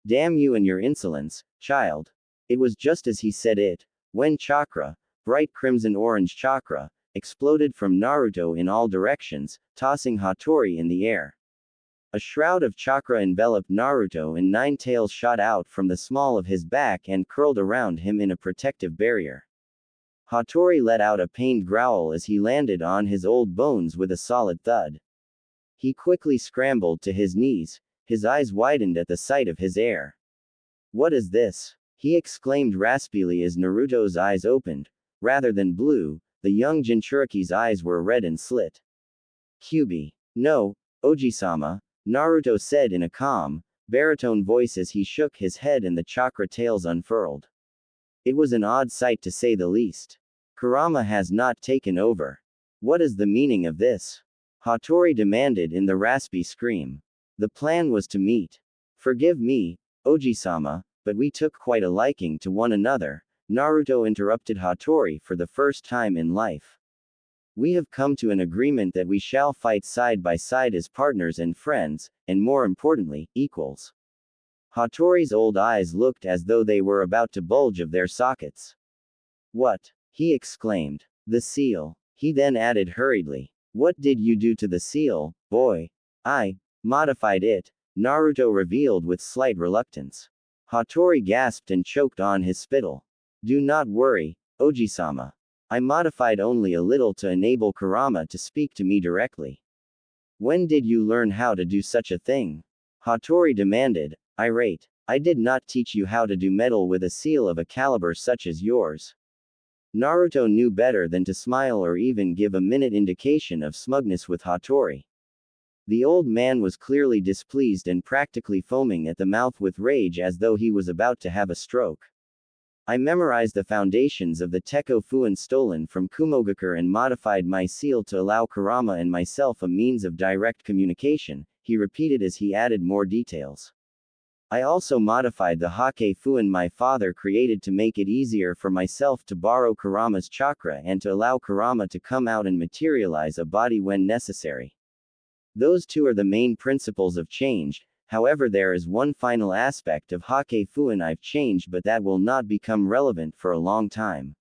Damn you and your insolence, child. It was just as he said it. When chakra, bright crimson-orange chakra, exploded from Naruto in all directions, tossing Hattori in the air. A shroud of chakra enveloped Naruto and 9 tails shot out from the small of his back and curled around him in a protective barrier. Hattori let out a pained growl as he landed on his old bones with a solid thud. He quickly scrambled to his knees, his eyes widened at the sight of his heir. "What is this?" he exclaimed raspily as Naruto's eyes opened. Rather than blue, the young Jinchuriki's eyes were red and slit. "Kyuubi. No, Oji-sama," Naruto said in a calm, baritone voice as he shook his head and the chakra tails unfurled. It was an odd sight to say the least. "Kurama has not taken over. What is the meaning of this?" Hattori demanded in the raspy scream. "The plan was to meet. Forgive me, Oji-sama, but we took quite a liking to one another," Naruto interrupted Hattori for the first time in life. "We have come to an agreement that we shall fight side by side as partners and friends, and more importantly, equals." Hattori's old eyes looked as though they were about to bulge of their sockets. "What?" he exclaimed. "The seal." He then added hurriedly. "What did you do to the seal, boy?" "I modified it," Naruto revealed with slight reluctance. Hattori gasped and choked on his spittle. "Do not worry, Oji-sama. I modified only a little to enable Kurama to speak to me directly." "When did you learn how to do such a thing?" Hattori demanded, irate. "I did not teach you how to do metal with a seal of a caliber such as yours." Naruto knew better than to smile or even give a minute indication of smugness with Hattori. The old man was clearly displeased and practically foaming at the mouth with rage as though he was about to have a stroke. "I memorized the foundations of the Tekko Fuin stolen from Kumogakure and modified my seal to allow Kurama and myself a means of direct communication," he repeated as he added more details. "I also modified the Hake Fuin my father created to make it easier for myself to borrow Kurama's chakra and to allow Kurama to come out and materialize a body when necessary. Those two are the main principles of change. However, there is one final aspect of Hake Fuin I've changed, but that will not become relevant for a long time.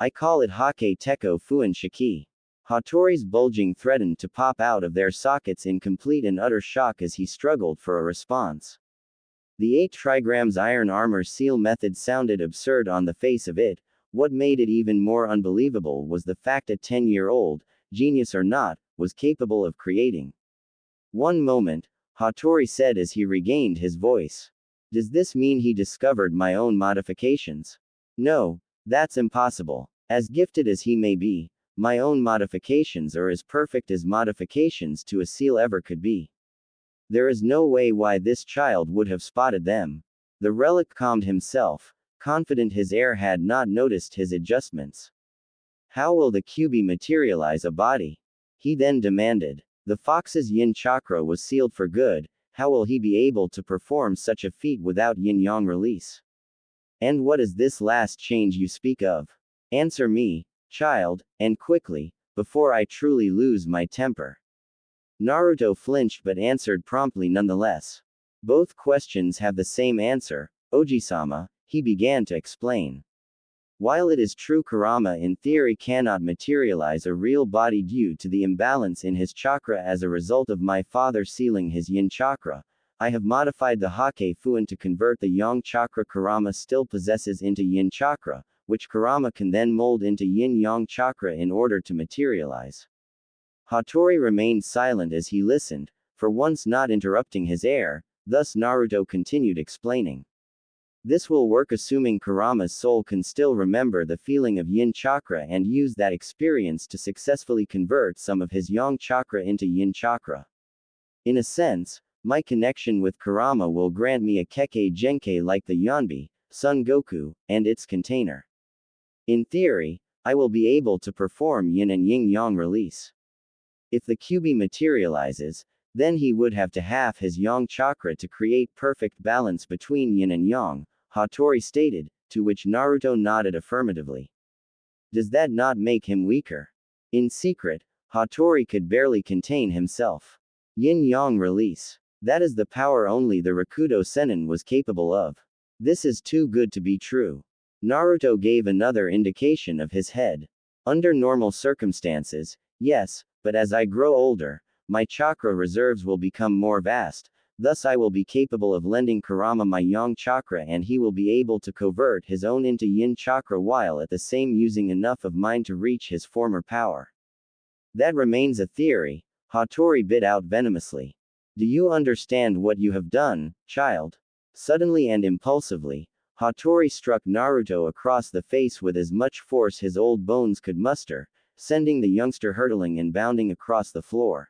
I call it Hake Tekko Fuin Shiki." Hattori's bulging threatened to pop out of their sockets in complete and utter shock as he struggled for a response. The 8 trigrams iron armor seal method sounded absurd on the face of it. What made it even more unbelievable was the fact a 10-year-old, genius or not, was capable of creating. "One moment," Hattori said as he regained his voice. "Does this mean he discovered my own modifications?" "No, that's impossible. As gifted as he may be, my own modifications are as perfect as modifications to a seal ever could be. There is no way why this child would have spotted them." The relic calmed himself, confident his heir had not noticed his adjustments. "How will the Kyuubi materialize a body?" he then demanded. "The fox's yin chakra was sealed for good, how will he be able to perform such a feat without yin-yang release? And what is this last change you speak of? Answer me, child, and quickly, before I truly lose my temper." Naruto flinched but answered promptly nonetheless. "Both questions have the same answer, Oji-sama," he began to explain. "While it is true Kurama in theory cannot materialize a real body due to the imbalance in his chakra as a result of my father sealing his yin chakra, I have modified the Hake Fuin to convert the yang chakra Kurama still possesses into yin chakra, which Kurama can then mold into yin-yang chakra in order to materialize." Hattori remained silent as he listened, for once not interrupting his heir. Thus Naruto continued explaining. "This will work assuming Kurama's soul can still remember the feeling of yin chakra and use that experience to successfully convert some of his yang chakra into yin chakra. In a sense, my connection with Kurama will grant me a Kekkei Genkai like the Yanbi, Son Goku, and its container. In theory, I will be able to perform yin and yin-yang release. If the Kyuubi materializes, then he would have to half his yang chakra to create perfect balance between yin and yang," Hattori stated, to which Naruto nodded affirmatively. "Does that not make him weaker?" In secret, Hattori could barely contain himself. Yin-yang release. That is the power only the Rakudo Sennin was capable of. This is too good to be true. Naruto gave another indication of his head. Under normal circumstances, yes, but as I grow older, my chakra reserves will become more vast, thus I will be capable of lending Kurama my yang chakra and he will be able to convert his own into yin chakra while at the same using enough of mine to reach his former power. That remains a theory, Hattori bit out venomously. Do you understand what you have done, child? Suddenly and impulsively, Hattori struck Naruto across the face with as much force his old bones could muster, sending the youngster hurtling and bounding across the floor.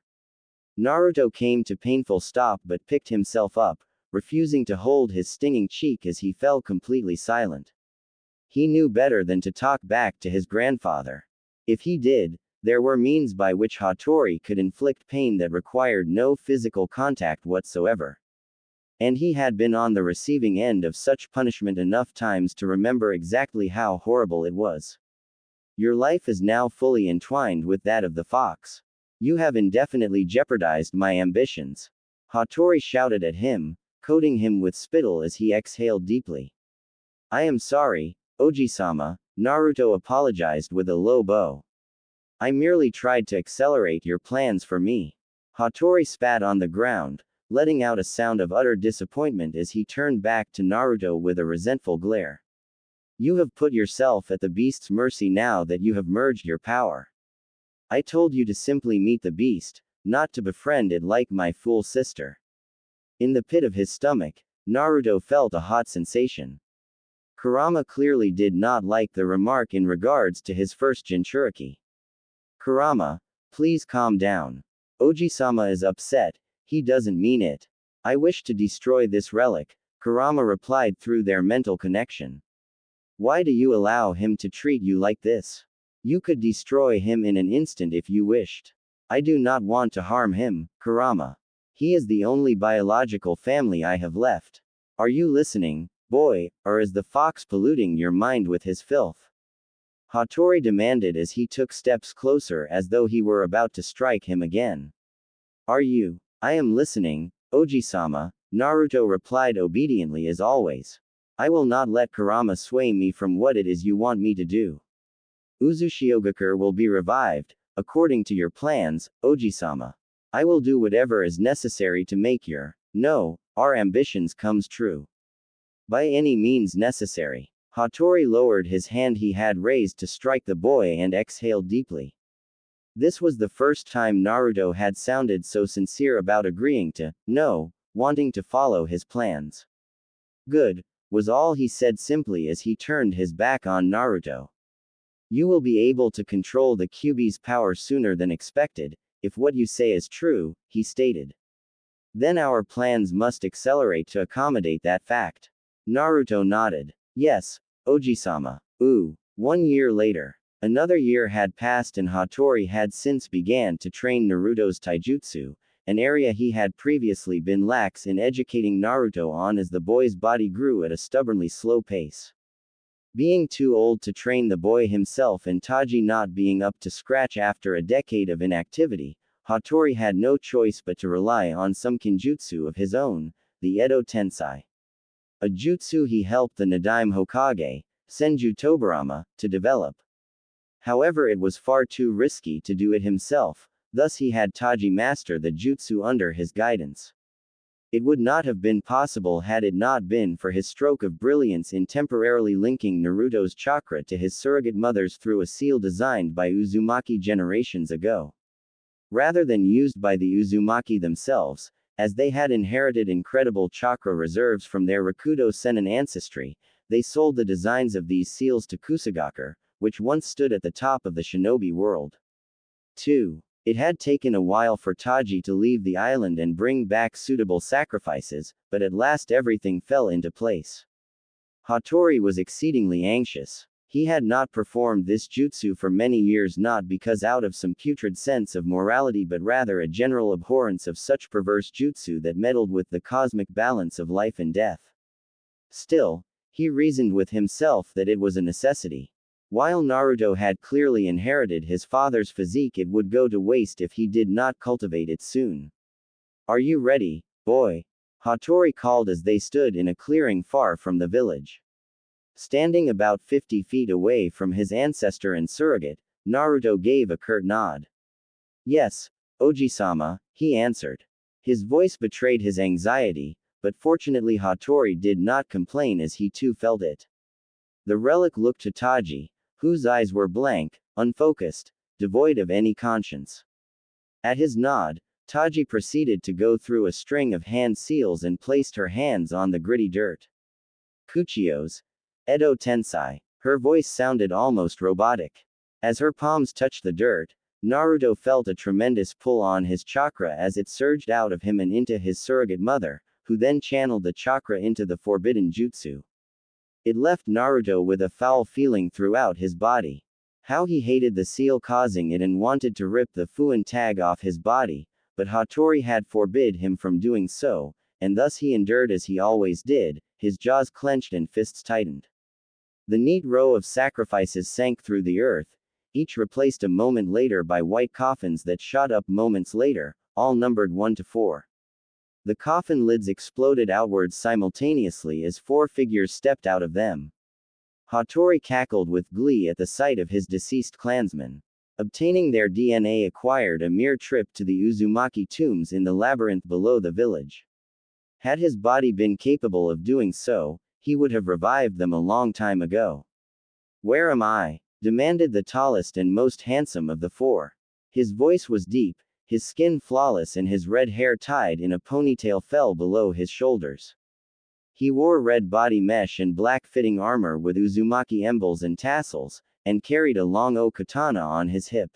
Naruto came to painful stop but picked himself up, refusing to hold his stinging cheek as he fell completely silent. He knew better than to talk back to his grandfather. If he did, there were means by which Hattori could inflict pain that required no physical contact whatsoever. And he had been on the receiving end of such punishment enough times to remember exactly how horrible it was. Your life is now fully entwined with that of the fox. You have indefinitely jeopardized my ambitions. Hattori shouted at him, coating him with spittle as he exhaled deeply. I am sorry, Oji-sama, Naruto apologized with a low bow. I merely tried to accelerate your plans for me. Hattori spat on the ground, letting out a sound of utter disappointment as he turned back to Naruto with a resentful glare. You have put yourself at the beast's mercy now that you have merged your power. I told you to simply meet the beast, not to befriend it like my fool sister. In the pit of his stomach, Naruto felt a hot sensation. Kurama clearly did not like the remark in regards to his first Jinchuriki. Kurama, please calm down. Oji-sama is upset, he doesn't mean it. I wish to destroy this relic, Kurama replied through their mental connection. Why do you allow him to treat you like this? You could destroy him in an instant if you wished. I do not want to harm him, Kurama. He is the only biological family I have left. Are you listening, boy, or is the fox polluting your mind with his filth? Hattori demanded as he took steps closer as though he were about to strike him again. Are you? I am listening, Oji-sama, Naruto replied obediently as always. I will not let Kurama sway me from what it is you want me to do. Uzushiogakure will be revived, according to your plans, Oji-sama. I will do whatever is necessary to make our ambitions comes true. By any means necessary. Hattori lowered his hand he had raised to strike the boy and exhaled deeply. This was the first time Naruto had sounded so sincere about agreeing to, wanting to follow his plans. Good, was all he said simply as he turned his back on Naruto. You will be able to control the Kyuubi's power sooner than expected, if what you say is true, he stated. Then our plans must accelerate to accommodate that fact. Naruto nodded. Yes, Oji-sama. 1 year later. Another year had passed and Hattori had since began to train Naruto's taijutsu, an area he had previously been lax in educating Naruto on as the boy's body grew at a stubbornly slow pace. Being too old to train the boy himself and Taji not being up to scratch after a decade of inactivity, Hattori had no choice but to rely on some kinjutsu of his own, the Edo Tensai. A jutsu he helped the Nadaime Hokage, Senju Tobarama, to develop. However, it was far too risky to do it himself, thus he had Taji master the jutsu under his guidance. It would not have been possible had it not been for his stroke of brilliance in temporarily linking Naruto's chakra to his surrogate mother's through a seal designed by Uzumaki generations ago. Rather than used by the Uzumaki themselves, as they had inherited incredible chakra reserves from their Rakudo Sennin ancestry, they sold the designs of these seals to Kusagakure, which once stood at the top of the shinobi world. 2. It had taken a while for Taji to leave the island and bring back suitable sacrifices, but at last everything fell into place. Hattori was exceedingly anxious. He had not performed this jutsu for many years, not because out of some putrid sense of morality but rather a general abhorrence of such perverse jutsu that meddled with the cosmic balance of life and death. Still, he reasoned with himself that it was a necessity. While Naruto had clearly inherited his father's physique, it would go to waste if he did not cultivate it soon. Are you ready, boy? Hattori called as they stood in a clearing far from the village. Standing about 50 feet away from his ancestor and surrogate, Naruto gave a curt nod. Yes, Oji-sama, he answered. His voice betrayed his anxiety, but fortunately Hattori did not complain as he too felt it. The relic looked to Taji, whose eyes were blank, unfocused, devoid of any conscience. At his nod, Taji proceeded to go through a string of hand seals and placed her hands on the gritty dirt. Kuchiyos, Edo Tensai. Her voice sounded almost robotic. As her palms touched the dirt, Naruto felt a tremendous pull on his chakra as it surged out of him and into his surrogate mother, who then channeled the chakra into the forbidden jutsu. It left Naruto with a foul feeling throughout his body. How he hated the seal causing it and wanted to rip the Fuin tag off his body, but Hattori had forbid him from doing so, and thus he endured as he always did, his jaws clenched and fists tightened. The neat row of sacrifices sank through the earth, each replaced a moment later by white coffins that shot up moments later, all numbered 1 to 4. The coffin lids exploded outwards simultaneously as 4 figures stepped out of them. Hattori cackled with glee at the sight of his deceased clansmen. Obtaining their DNA acquired a mere trip to the Uzumaki tombs in the labyrinth below the village. Had his body been capable of doing so, he would have revived them a long time ago. "Where am I?" demanded the tallest and most handsome of the 4. His voice was deep, his skin flawless and his red hair tied in a ponytail fell below his shoulders. He wore red body mesh and black-fitting armor with Uzumaki emblems and tassels, and carried a long katana on his hip.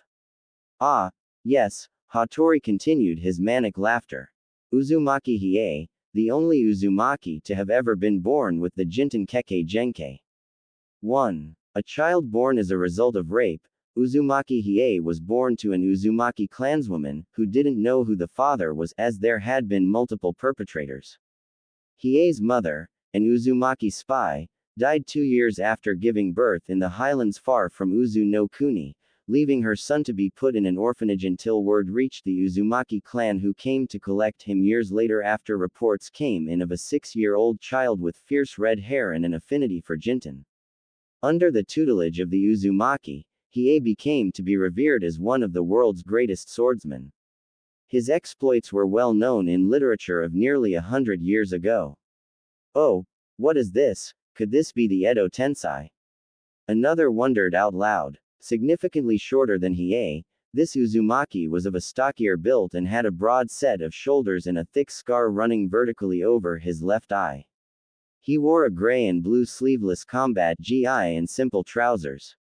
"Ah, yes," Hattori continued his manic laughter. "Uzumaki Hiei, the only Uzumaki to have ever been born with the Jinten Kekkei Genkei. 1. A child born as a result of rape, Uzumaki Hiei was born to an Uzumaki clanswoman, who didn't know who the father was as there had been multiple perpetrators. Hiei's mother, an Uzumaki spy, died 2 years after giving birth in the highlands far from Uzu no Kuni, leaving her son to be put in an orphanage until word reached the Uzumaki clan who came to collect him years later after reports came in of a 6-year-old child with fierce red hair and an affinity for Jinten. Under the tutelage of the Uzumaki, Hiei became to be revered as one of the world's greatest swordsmen. His exploits were well known in literature of nearly 100 years ago. Oh, what is this? Could this be the Edo Tensai? Another wondered out loud. Significantly shorter than Hiei, this Uzumaki was of a stockier build and had a broad set of shoulders and a thick scar running vertically over his left eye. He wore a gray and blue sleeveless combat gi and simple trousers.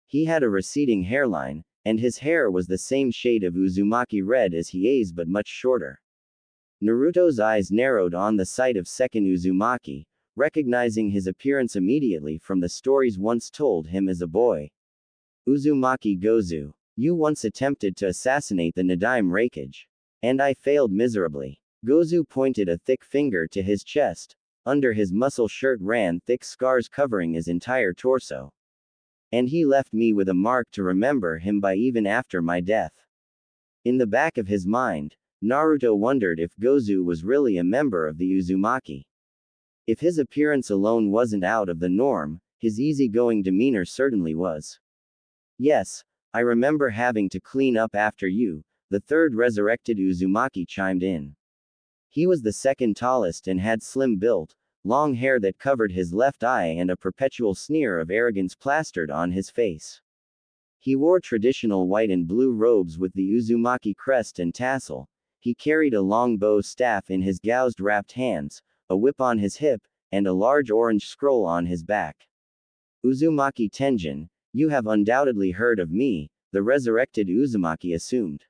He had a receding hairline, and his hair was the same shade of Uzumaki red as Hiei's but much shorter. Naruto's eyes narrowed on the sight of second Uzumaki, recognizing his appearance immediately from the stories once told him as a boy. "Uzumaki Gozu, you once attempted to assassinate the Nadaime Raikage. And I failed miserably." Gozu pointed a thick finger to his chest. Under his muscle shirt ran thick scars covering his entire torso. "And he left me with a mark to remember him by even after my death." In the back of his mind, Naruto wondered if Gozu was really a member of the Uzumaki. If his appearance alone wasn't out of the norm, his easygoing demeanor certainly was. "Yes, I remember having to clean up after you," the third resurrected Uzumaki chimed in. He was the second tallest and had slim build, long hair that covered his left eye and a perpetual sneer of arrogance plastered on his face. He wore traditional white and blue robes with the Uzumaki crest and tassel. He carried a long bow staff in his gouged wrapped hands, a whip on his hip, and a large orange scroll on his back. "Uzumaki Tenjin, you have undoubtedly heard of me," the resurrected Uzumaki assumed.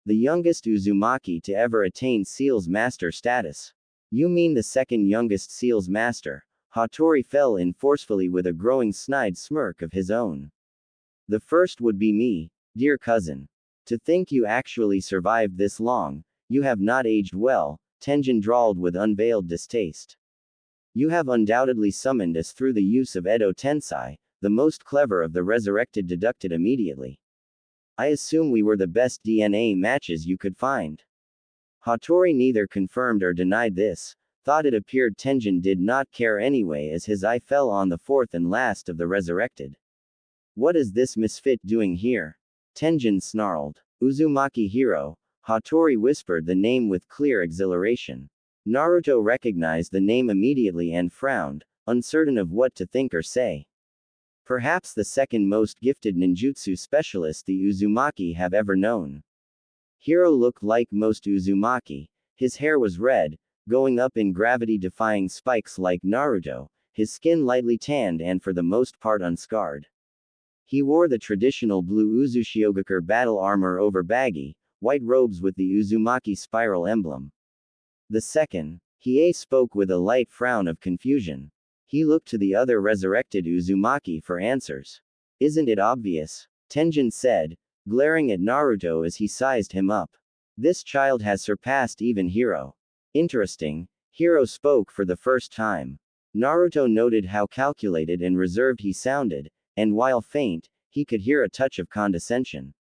"The youngest Uzumaki to ever attain Seal's Master status." "You mean the second youngest Seal's Master?" Hattori fell in forcefully with a growing snide smirk of his own. "The first would be me, dear cousin. To think you actually survived this long. You have not aged well," Tenjin drawled with unveiled distaste. "You have undoubtedly summoned us through the use of Edo Tensai," the most clever of the resurrected deducted immediately. "I assume we were the best DNA matches you could find." Hattori neither confirmed or denied this, Thought it appeared Tenjin did not care anyway as his eye fell on the fourth and last of the resurrected. What is this misfit doing here? Tenjin snarled. Uzumaki hero, Hattori whispered the name with clear exhilaration. Naruto recognized the name immediately and frowned, uncertain of what to think or say. Perhaps the second most gifted ninjutsu specialist the Uzumaki have ever known. Hiro looked like most Uzumaki. His hair was red, going up in gravity-defying spikes like Naruto, his skin lightly tanned and for the most part unscarred. He wore the traditional blue Uzushiogakure battle armor over baggy, white robes with the Uzumaki spiral emblem. The second, Hiei spoke with a light frown of confusion. He looked to the other resurrected Uzumaki for answers. Isn't it obvious? Tenjin said, glaring at Naruto as he sized him up. This child has surpassed even Hiro. Interesting, Hiro spoke for the first time. Naruto noted how calculated and reserved he sounded, and while faint, he could hear a touch of condescension.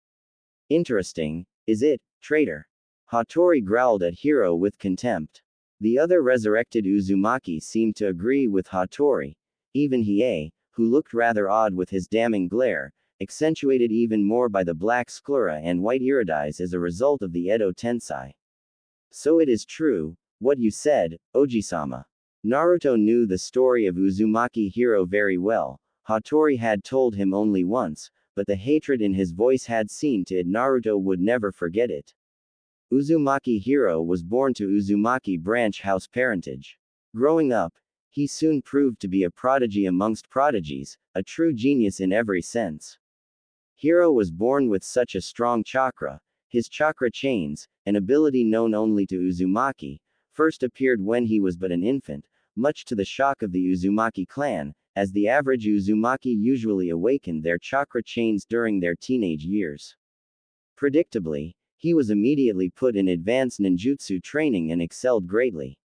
Interesting, is it, traitor? Hattori growled at Hiro with contempt. The other resurrected Uzumaki seemed to agree with Hattori. Even Hiei, who looked rather odd with his damning glare, accentuated even more by the black sclera and white iridides as a result of the Edo Tensei. So it is true, what you said, Oji-sama. Naruto knew the story of Uzumaki Hiro very well. Hattori had told him only once, but the hatred in his voice had seen to it Naruto would never forget it. Uzumaki Hiro was born to Uzumaki branch house parentage. Growing up, he soon proved to be a prodigy amongst prodigies, a true genius in every sense. Hiro was born with such a strong chakra. His chakra chains, an ability known only to Uzumaki, first appeared when he was but an infant, much to the shock of the Uzumaki clan, as the average Uzumaki usually awakened their chakra chains during their teenage years. Predictably, he was immediately put in advanced ninjutsu training and excelled greatly.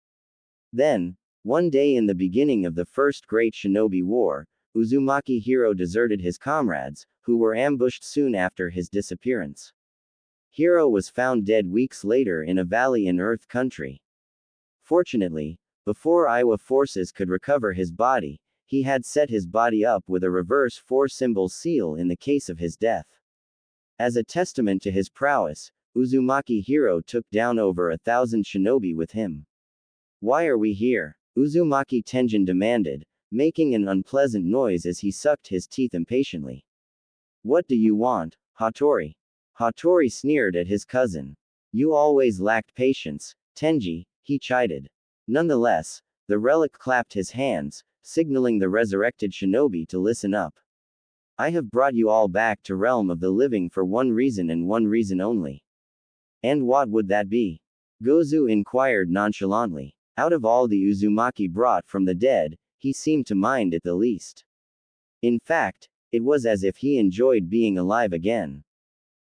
Then, one day in the beginning of the First Great Shinobi War, Uzumaki Hiro deserted his comrades, who were ambushed soon after his disappearance. Hiro was found dead weeks later in a valley in Earth Country. Fortunately, before Iwa forces could recover his body, he had set his body up with a reverse four-symbol seal in the case of his death. As a testament to his prowess, Uzumaki Hiro took down over 1,000 shinobi with him. Why are we here? Uzumaki Tenjin demanded, making an unpleasant noise as he sucked his teeth impatiently. What do you want, Hattori? Hattori sneered at his cousin. You always lacked patience, Tenji, he chided. Nonetheless, the relic clapped his hands, signaling the resurrected shinobi to listen up. I have brought you all back to realm of the living for one reason and one reason only. And what would that be? Gozu inquired nonchalantly. Out of all the Uzumaki brought from the dead, he seemed to mind it the least. In fact, it was as if he enjoyed being alive again.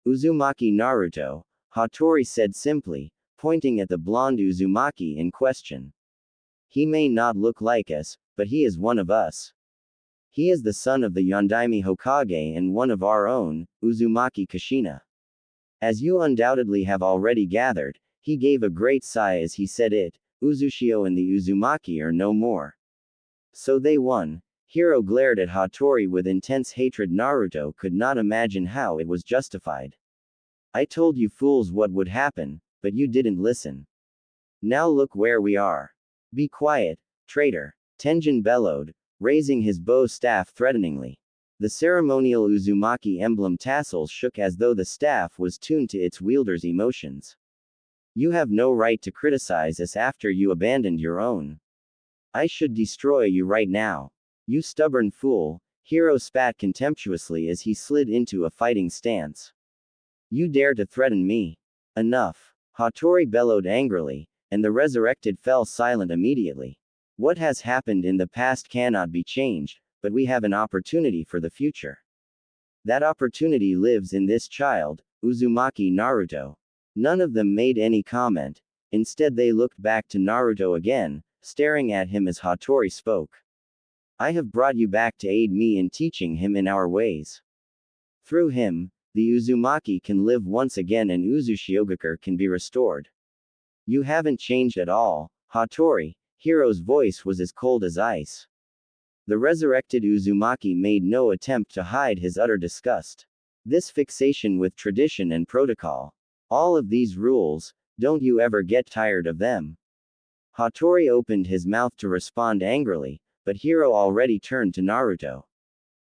Uzumaki Naruto, Hattori said simply, pointing at the blonde Uzumaki in question. He may not look like us, but he is one of us. He is the son of the Yondaime Hokage and one of our own, Uzumaki Kushina. As you undoubtedly have already gathered, he gave a great sigh as he said it, Uzushio and the Uzumaki are no more. So they won. Hiro glared at Hattori with intense hatred. Naruto could not imagine how it was justified. I told you fools what would happen, but you didn't listen. Now look where we are. Be quiet, traitor, Tenjin bellowed, raising his bow staff threateningly. The ceremonial Uzumaki emblem tassels shook as though the staff was tuned to its wielder's emotions. You have no right to criticize us after you abandoned your own. I should destroy you right now. You stubborn fool, Hiro spat contemptuously as he slid into a fighting stance. You dare to threaten me? Enough. Hattori bellowed angrily, and the resurrected fell silent immediately. What has happened in the past cannot be changed, but we have an opportunity for the future. That opportunity lives in this child, Uzumaki Naruto. None of them made any comment. Instead they looked back to Naruto again, staring at him as Hattori spoke. I have brought you back to aid me in teaching him in our ways. Through him, the Uzumaki can live once again and Uzushiogakure can be restored. You haven't changed at all, Hattori, Hiro's voice was as cold as ice. The resurrected Uzumaki made no attempt to hide his utter disgust. This fixation with tradition and protocol. All of these rules, don't you ever get tired of them? Hattori opened his mouth to respond angrily, but Hiro already turned to Naruto.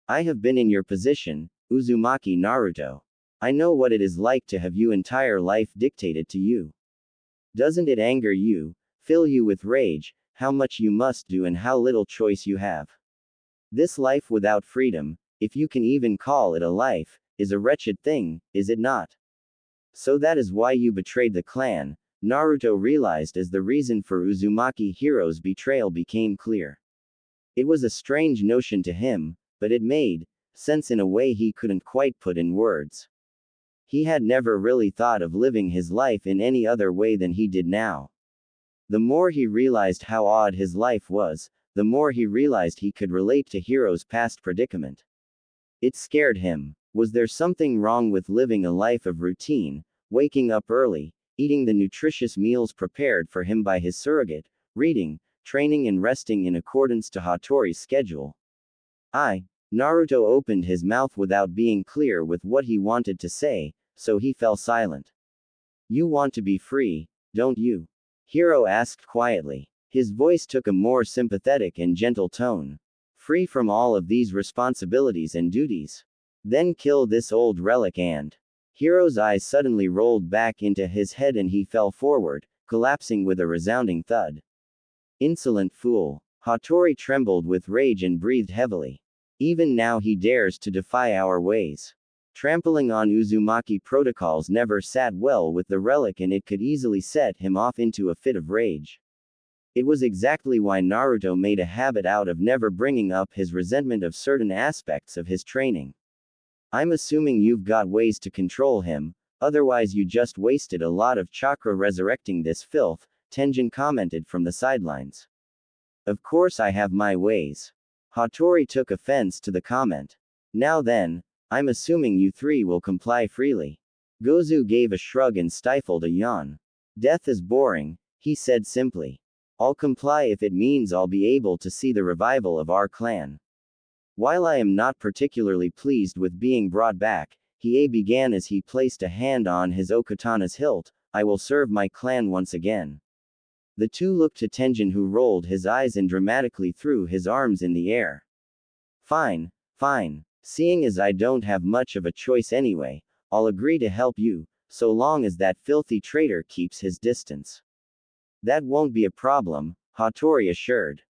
I have been in your position, Uzumaki Naruto. I know what it is like to have your entire life dictated to you. Doesn't it anger you, fill you with rage, how much you must do and how little choice you have? This life without freedom, if you can even call it a life, is a wretched thing, is it not? So that is why you betrayed the clan, Naruto realized as the reason for Uzumaki Hiro's betrayal became clear. It was a strange notion to him, but it made sense in a way he couldn't quite put in words. He had never really thought of living his life in any other way than he did now. The more he realized how odd his life was, the more he realized he could relate to Hiro's past predicament. It scared him. Was there something wrong with living a life of routine, waking up early, eating the nutritious meals prepared for him by his surrogate, reading, training and resting in accordance to Hattori's schedule? Naruto opened his mouth without being clear with what he wanted to say, so he fell silent. You want to be free, don't you? Hiro asked quietly. His voice took a more sympathetic and gentle tone. Free from all of these responsibilities and duties. Then kill this old relic and. Hiro's eyes suddenly rolled back into his head and he fell forward, collapsing with a resounding thud. Insolent fool. Hattori trembled with rage and breathed heavily. Even now he dares to defy our ways. Trampling on Uzumaki protocols never sat well with the relic and it could easily set him off into a fit of rage. It was exactly why Naruto made a habit out of never bringing up his resentment of certain aspects of his training. I'm assuming you've got ways to control him, otherwise you just wasted a lot of chakra resurrecting this filth, Tenjin commented from the sidelines. Of course I have my ways. Hattori took offense to the comment. Now then, I'm assuming you three will comply freely. Gozu gave a shrug and stifled a yawn. Death is boring, he said simply. I'll comply if it means I'll be able to see the revival of our clan. While I am not particularly pleased with being brought back, Hiei began as he placed a hand on his okatana's hilt, I will serve my clan once again. The two looked to Tenjin who rolled his eyes and dramatically threw his arms in the air. Fine, fine. Seeing as I don't have much of a choice anyway, I'll agree to help you, so long as that filthy traitor keeps his distance. That won't be a problem, Hattori assured.